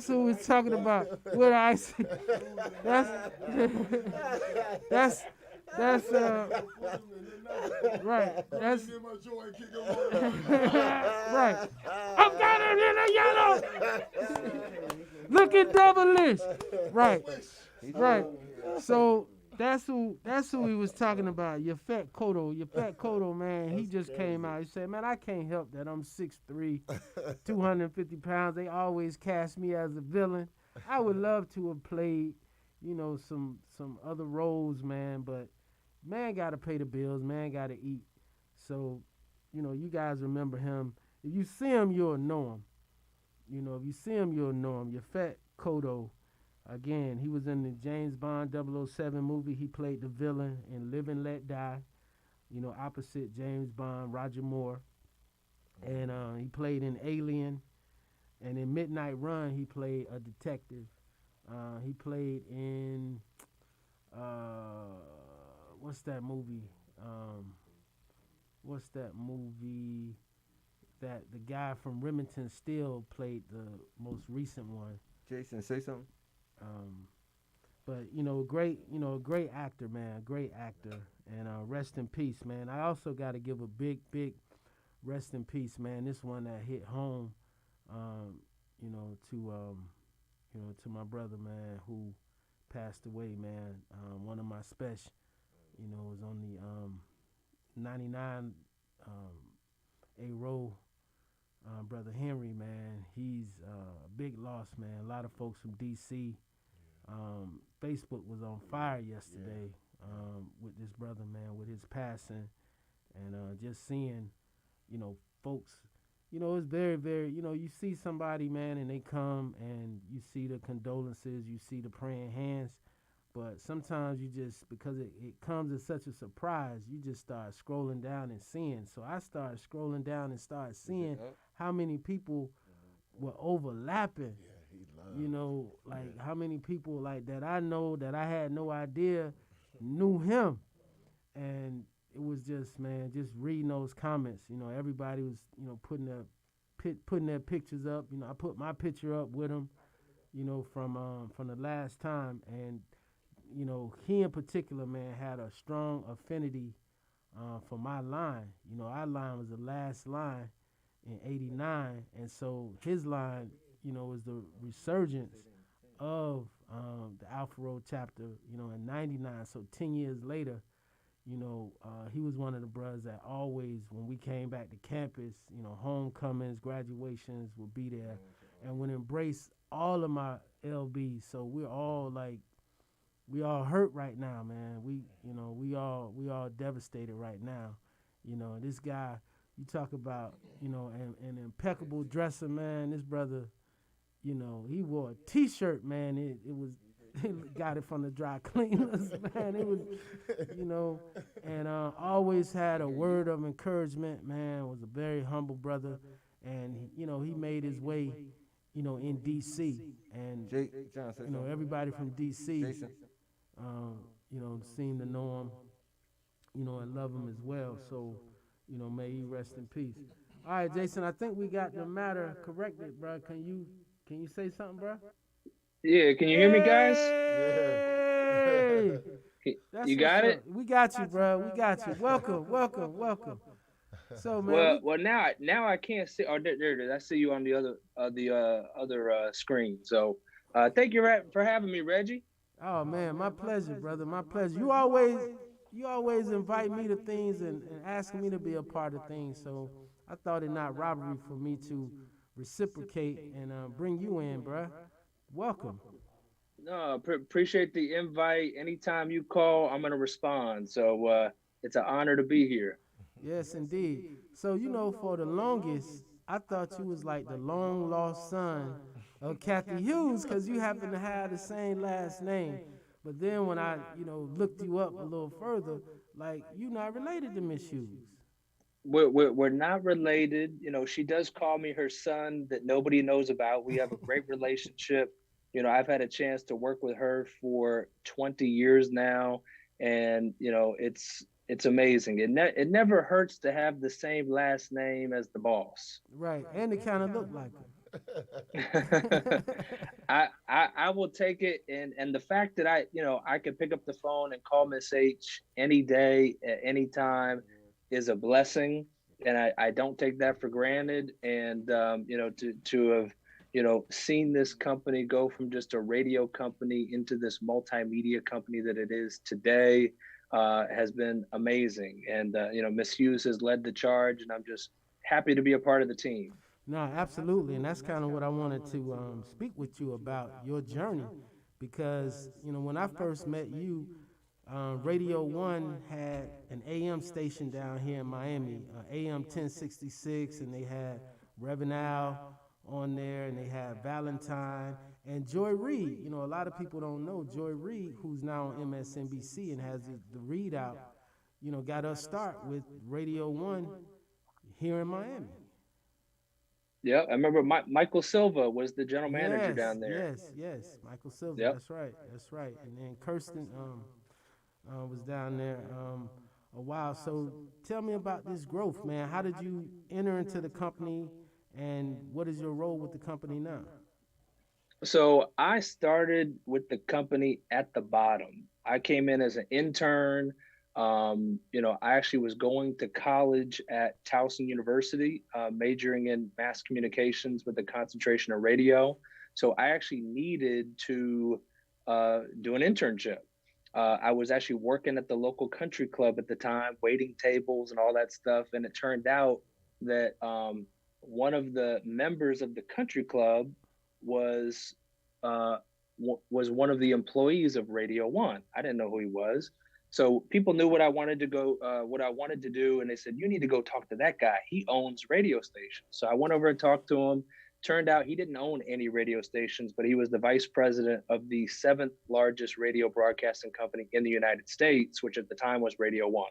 who we're talking about. With ice. That's right. That's right. I've got it in a yellow. Looking devilish. Right. Right. So That's who he was talking about. Your fat Kodo, man. He just came out. He said, "Man, I can't help that. I'm 6'3", 250 pounds. They always cast me as a villain. I would love to have played, some other roles, man. But man, gotta pay the bills. Man, gotta eat. So, you guys remember him. If you see him, you'll know him. If you see him, you'll know him. Your fat Kodo. Again, he was in the James Bond 007 movie. He played the villain in Live and Let Die, opposite James Bond, Roger Moore. And he played in Alien. And in Midnight Run, he played a detective. He played in, what's that movie? That the guy from Remington Steele played the most recent one. Jason, say something. But a great actor, man, great actor, and rest in peace, man. I also got to give a big rest in peace, man. This one that hit home, to my brother, man, who passed away, man. One of my special, was on the 99 A row. Brother Henry, man, he's a big loss, man. A lot of folks from D.C. Facebook was on fire yesterday with this brother, man, with his passing, and just seeing, folks, it's very, very, you see somebody, man, and they come and you see the condolences, you see the praying hands, but sometimes you just, because it comes as such a surprise, you just start scrolling down and seeing. So I started scrolling down and started seeing how many people were overlapping. How many people like that I know that I had no idea knew him. And it was just, man, just reading those comments, everybody was, putting their pictures up. I put my picture up with him, from the last time. And, he in particular, man, had a strong affinity for my line. Our line was the last line in '89. And so his line, was the resurgence of the Alpha Road chapter, in '99. So 10 years later, he was one of the brothers that always, when we came back to campus, homecomings, graduations would be there and would embrace all of my LBs. So we're all we all hurt right now, man. We all devastated right now. This guy, you talk about, an impeccable dresser, man. This brother, he wore a T-shirt, man. It was, got it from the dry cleaners, man. It was, and always had a word of encouragement, man. Was a very humble brother, and he made his way, in D.C. and everybody from D.C. Seemed to know him, and love him as well. So, may he rest in peace. All right, Jason, I think we got the matter corrected, bro. Can you say something, bro? Yeah, can you hear me, guys? Yeah. You got it? We got you, bro. We got you. Welcome. So, man. Well, now I can't see. Oh, there it is. I see you on the other screen. So, thank you for having me, Reggie. Oh man, my pleasure, brother. My pleasure. You always invite me to things and asking me to be a part of things. So I thought it not robbery for me to reciprocate and bring you in, bruh. Welcome. No, appreciate the invite. Anytime you call, I'm gonna respond. So it's an honor to be here. Yes, indeed. So for the longest, I thought you was like the long lost son of Kathy Hughes, because you happen to have the same last name. But then when I, looked you up a little further, you're not related to Miss Hughes. We're not related. She does call me her son that nobody knows about. We have a great relationship. I've had a chance to work with her for 20 years now, and it's amazing. It never hurts to have the same last name as the boss. Right, and it kind of looked like her. I will take it, and the fact that I can pick up the phone and call Miss H any day at any time is a blessing, and I don't take that for granted. And to have seen this company go from just a radio company into this multimedia company that it is today has been amazing. And, Miss Hughes has led the charge, and I'm just happy to be a part of the team. No, absolutely, and that's kind of what I wanted to speak with you about, your journey, because when I first met you, Radio One had an AM station down here in Miami, AM 1066, and they had Reginald on there, and they had Valentine and Joy Reid. A lot of people don't know Joy Reid, who's now on MSNBC and has the readout. Got us start with Radio One here in Miami. Yeah, I remember Michael Silva was the general manager down there. Yes, Michael Silva. Yep. That's right. And then Kirsten was down there a while. So tell me about this growth, man. How did you enter into the company, and what is your role with the company now? So I started with the company at the bottom. I came in as an intern. I actually was going to college at Towson University, majoring in mass communications with a concentration of radio. So I actually needed to do an internship. I was actually working at the local country club at the time, waiting tables and all that stuff. And it turned out that one of the members of the country club was one of the employees of Radio One. I didn't know who he was. So people knew what I wanted to do, and they said, you need to go talk to that guy. He owns radio stations. So I went over and talked to him. Turned out he didn't own any radio stations, but he was the vice president of the 7th largest radio broadcasting company in the United States, which at the time was Radio One.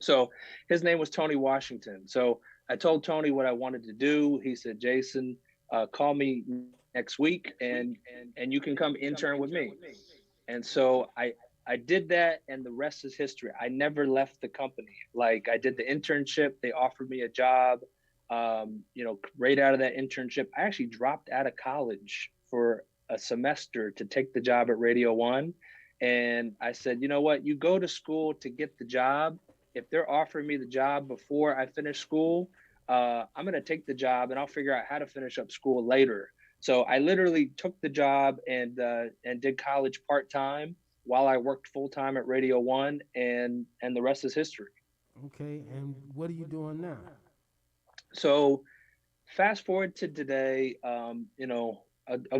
So his name was Tony Washington. So I told Tony what I wanted to do. He said, Jason, call me next week and you can come intern with me. And so I did that, and the rest is history. I never left the company. Like, I did the internship. They offered me a job. Right out of that internship, I actually dropped out of college for a semester to take the job at Radio One. And I said, you know what? You go to school to get the job. If they're offering me the job before I finish school, I'm going to take the job, and I'll figure out how to finish up school later. So I literally took the job and did college part-time while I worked full-time at Radio One, and the rest is history. Okay, and what are you doing now? So fast forward to today, I'll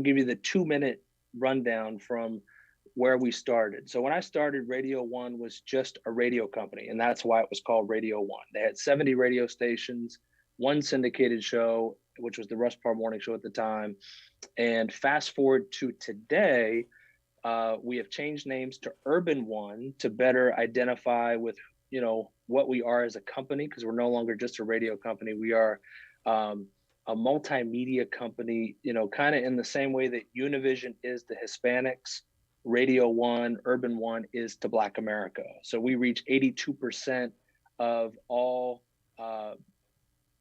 give you the 2-minute rundown from where we started. So when I started, Radio One was just a radio company, and that's why it was called Radio One. They had 70 radio stations, one syndicated show, which was the Russ Parr Morning Show at the time. And fast forward to today, we have changed names to Urban One to better identify with, what we are as a company, because we're no longer just a radio company. We are a multimedia company, kind of in the same way that Univision is to Hispanics, Radio One, Urban One is to Black America. So we reach 82% of all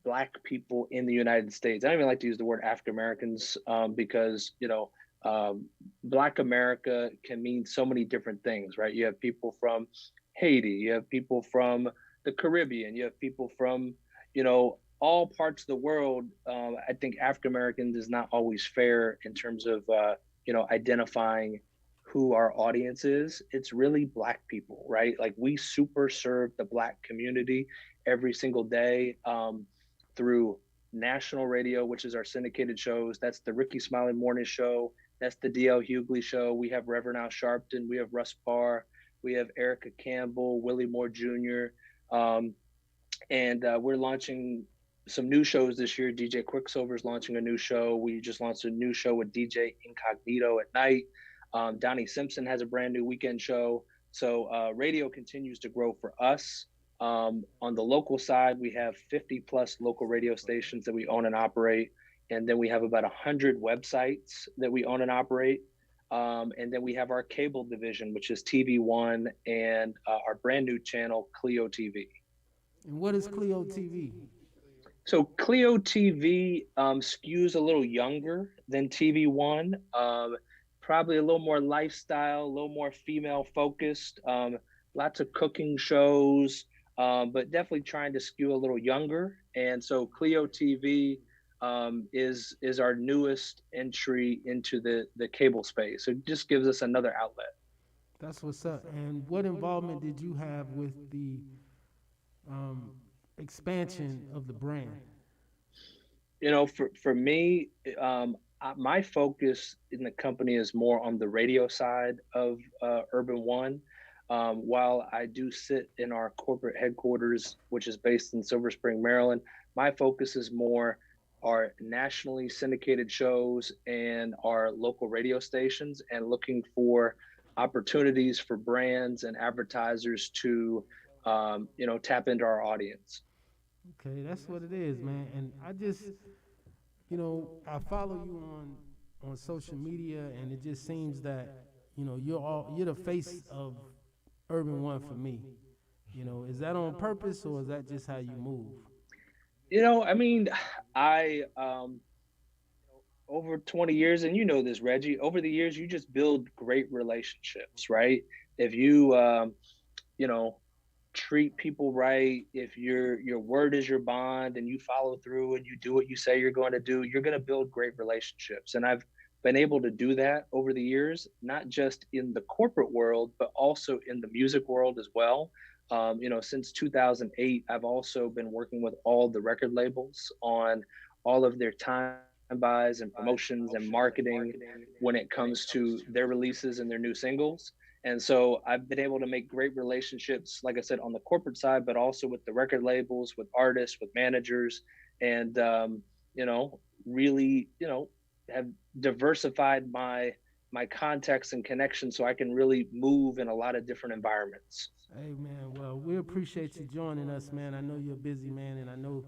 Black people in the United States. I don't even like to use the word African Americans because, Black America can mean so many different things, right? You have people from Haiti, you have people from the Caribbean, you have people from, all parts of the world. I think African Americans is not always fair in terms of, identifying who our audience is. It's really Black people, right? Like, we super serve the Black community every single day through national radio, which is our syndicated shows. That's the Ricky Smiley Morning Show. That's the D.L. Hughley Show. We have Reverend Al Sharpton. We have Russ Parr. We have Erica Campbell, Willie Moore Jr. And we're launching some new shows this year. DJ Quicksilver's launching a new show. We just launched a new show with DJ Incognito at night. Donnie Simpson has a brand new weekend show. So radio continues to grow for us. On the local side, we have 50 plus local radio stations that we own and operate. And then we have about 100 websites that we own and operate. And then we have our cable division, which is TV One, and our brand new channel, Clio TV. And what is Clio TV? So Clio TV skews a little younger than TV One, probably a little more lifestyle, a little more female focused, lots of cooking shows, but definitely trying to skew a little younger. And so Clio TV is our newest entry into the cable space. So it just gives us another outlet. That's what's up. And what involvement did you have with the um, expansion of the brand? You know, for me, my focus in the company is more on the radio side of Urban One. While I do sit in our corporate headquarters, which is based in Silver Spring, Maryland, my focus is more our nationally syndicated shows and our local radio stations, and looking for opportunities for brands and advertisers to, tap into our audience. Okay, that's what it is, man. And I just, I follow you on social media, and it just seems that you're the face of Urban One for me. Is that on purpose, or is that just how you move? I mean, I over 20 years, and you know this, Reggie, over the years, you just build great relationships, right? If you, you know, treat people right, if your word is your bond and you follow through and you do what you say you're going to do, you're going to build great relationships. And I've been able to do that over the years, not just in the corporate world, but also in the music world as well. Since 2008, I've also been working with all the record labels on all of their time buys and promotions and marketing when it comes to their releases and their new singles. And so I've been able to make great relationships, like I said, on the corporate side, but also with the record labels, with artists, with managers, and really, have diversified my contacts and connections so I can really move in a lot of different environments. Hey, man, well, we appreciate you joining us, man. I know you're a busy man, and I know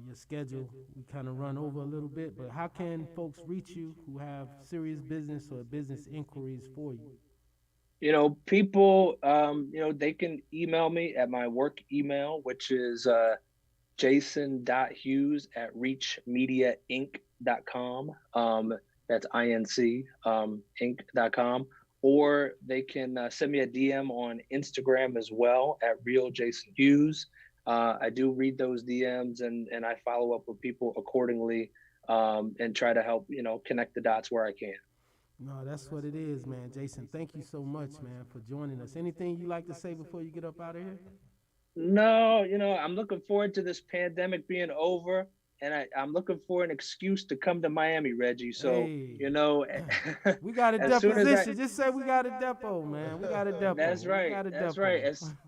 your schedule, we kind of run over a little bit, but how can folks reach you who have serious business or business inquiries for you? People, they can email me at my work email, which is jason.hughes@reachmediainc.com. That's INC, inc.com. Or they can send me a DM on Instagram as well at Real Jason Hughes. I do read those DMs and I follow up with people accordingly, and try to help, connect the dots where I can. No, that's what it is, man. Jason, thank you so much, man, for joining us. Anything you like to say before you get up out of here? No, I'm looking forward to this pandemic being over, and I'm looking for an excuse to come to Miami, Reggie. So, Hey. We got a as soon as deposition. Just say we got a depot, man. We got a depot. That's right. That's right.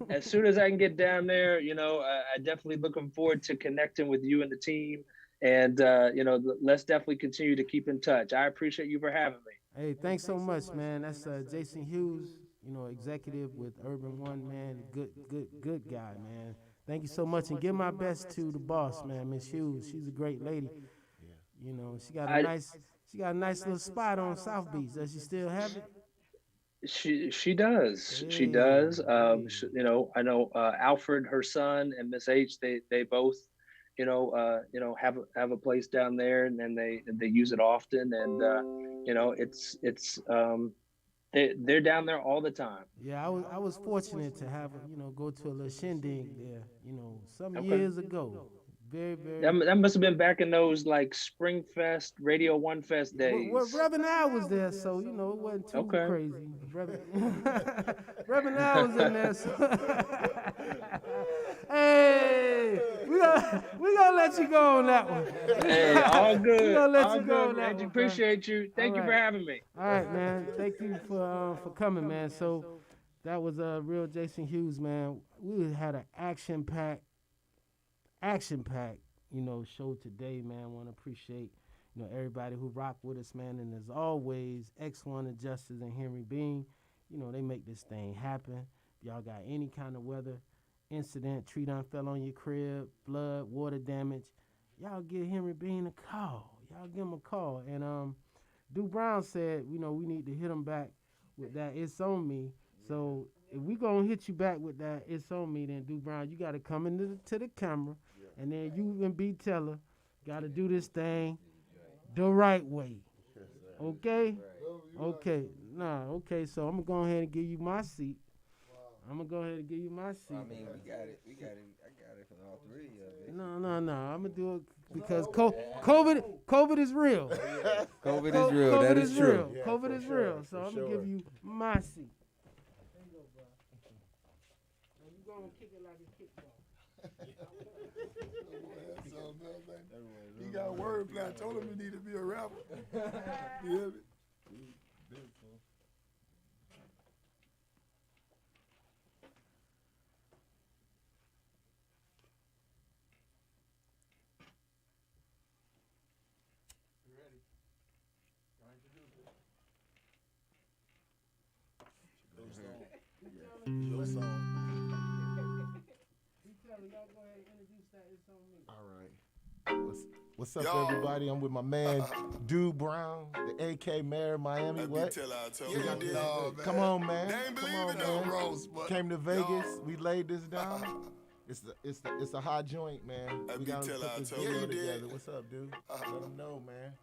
As soon as I can get down there, I definitely looking forward to connecting with you and the team. And, let's definitely continue to keep in touch. I appreciate you for having me. Hey, thanks so much, man. That's Jason Hughes, executive with Urban One, man. Good guy, man. Thank you so much, and give my best to the boss, man, Miss Hughes. She's a great lady. She got a nice little spot on South Beach. Does she still have it? She does. Hey, she does. I know Alfred, her son, and Miss H. They both, have a place down there, and then they use it often, and they're down there all the time. Yeah, I was fortunate to have go to a little shindig there, some years ago. Very. That must have been back in those like Spring Fest, Radio One Fest days. Well, Reverend Al was there, so it wasn't too crazy. Reverend Al was in there. So hey, we gonna let you go on that one. Hey, all good. We gonna let all you go good, on that Reggie. one. Appreciate you. Thank you for having me. All right, man. Thank you for coming, man. So that was Real Jason Hughes, man. We had an action-packed, show today, man. Want to appreciate, everybody who rocked with us, man. And as always, X1 Adjusters and Henry Bean, they make this thing happen. If y'all got any kind of weather incident, tree done fell on your crib, flood, water damage, y'all give Henry Bean a call. Y'all give him a call. And Duke Brown said, we need to hit him back with that It's On Me. So if we gonna hit you back with that It's On Me, then Duke Brown, you gotta come into the camera, and then you and B Teller gotta do this thing the right way. Okay? Okay. Okay, so I'm gonna go ahead and give you my seat. I mean, we got it. I got it All three, yeah. No. I'm gonna do it because COVID is real. COVID is real. That is true. Yeah, COVID is real. So I'm gonna give you my seat. There you go, bro. Now you gonna kick it like a kickball. He got wordplay. I told him he need to be a rapper. You hear me? Your song. All right. What's up, everybody? I'm with my man, Dude Brown, the AK Mayor of Miami. What? Come on, man. They ain't Come believe on, it though, man. Rose, but Came to Vegas. We laid this down. It's a hot joint, man. We gotta put this video together. What's up, dude? Let them know, man.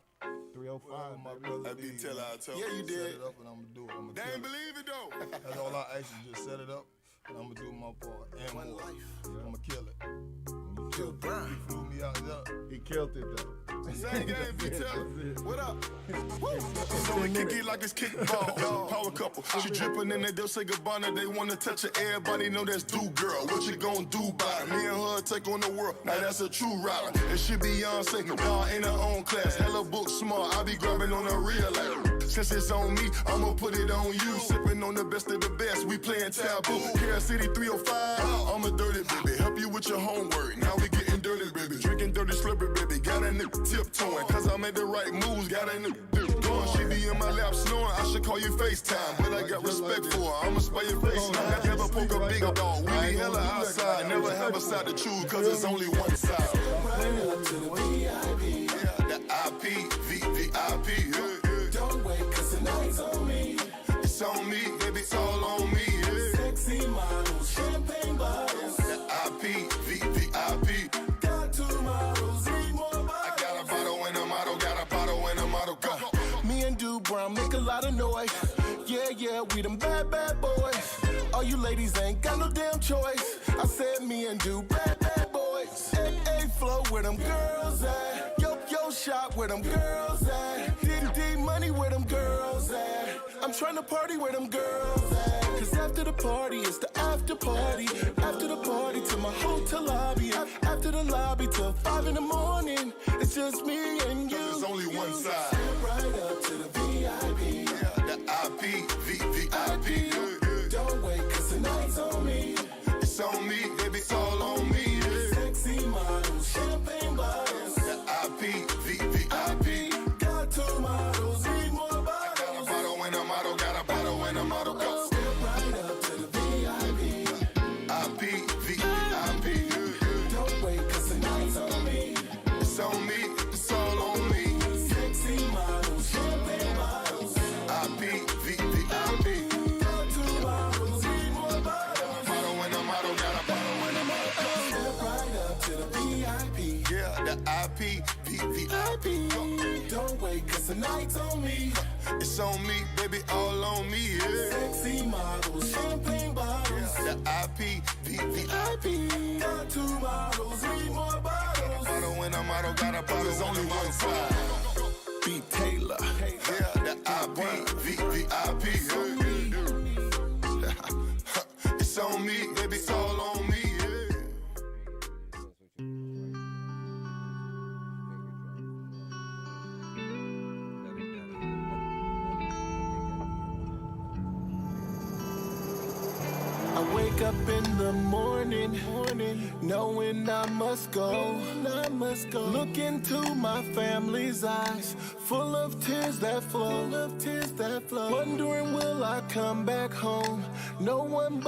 305, my baby. brother did. Yeah, you did. Set it up and I'm gonna do it. They ain't believe it though. That's all I asked you. Just set it up and I'm gonna do my part. And one life. I'm gonna kill it. Kill Brown. He flew me out there. He killed it though. Same game, be telling. What up? So we kick it like it's kickball. Power couple. She dripping in that Dolce Gabbana. They wanna touch her. Everybody know that's do girl. What you gonna do by it? Me and her take on the world. Now that's a true rider. And she Beyonce. Nah, in her own class. Hella book smart. I be grabbing on her real life. Since it's on me, I'ma put it on you. Sipping on the best of the best. We playing taboo. Here City 305. I'm a dirty baby. Help you with your homework. Now we getting dirty, baby. Drinking dirty slippery, baby. Got a nigga tiptoeing. Cause I made the right moves. Got a nigga going. She be in my lap snoring. I should call you FaceTime. But I got respect for her. I'ma spray your face now. Never poke a bigger dog. We be hella outside. Never have a side to choose. Cause it's only one side. Right up to the VIP. The IP, VIP. Don't wait, cause tonight's on me. It's on me, baby. It's all on me. Sexy models, champagne bottles. The IP, VIP. Got two models, need more bottles. I got a bottle and a model, got a bottle and a model. Go. Me and Dude Brown make a lot of noise. Yeah, we them bad boys. All you ladies ain't got no damn choice. I said me and Dude bad boys. A flow where them girls at. Yo shot where them girls at. D money where them girls at. I'm trying to party where them girls at. Cause after the party, it's the after party. After the party to my hotel lobby. After the lobby till 5 in the morning. It's just me and you. There's only one side. Step right up to the VIP. The IP, VIP. Don't wait, cause tonight's on me. It's on me, baby, it's all on me. Sexy models, champagne bottles. The IP, VIP. Got two models, need more bottles. I got a bottle and a model, got a bottle and a model. Go. Step right up to the VIP. IP, VIP. Don't wait, cause tonight's on me. It's on me, it's all on me. Sexy models, champagne bottles. IP, VIP. Got two models, need more bottles. Bottle and a model, got a bottle and a model. Step right up to the VIP. Yeah, the IP, VIP. Don't wait, cause tonight's on me. It's on me, baby, all on me. Yeah. Sexy models, champagne bottles. The IP, VIP. Got two models, need more bottles. Bottle and a model, got a bottle. There's only one side. B. Taylor. Yeah, the IP, VIP. It's on me, baby, it's all on me. I wake up in the morning, knowing I must go. Look into my family's eyes, full of tears that flow. Wondering will I come back home? No one but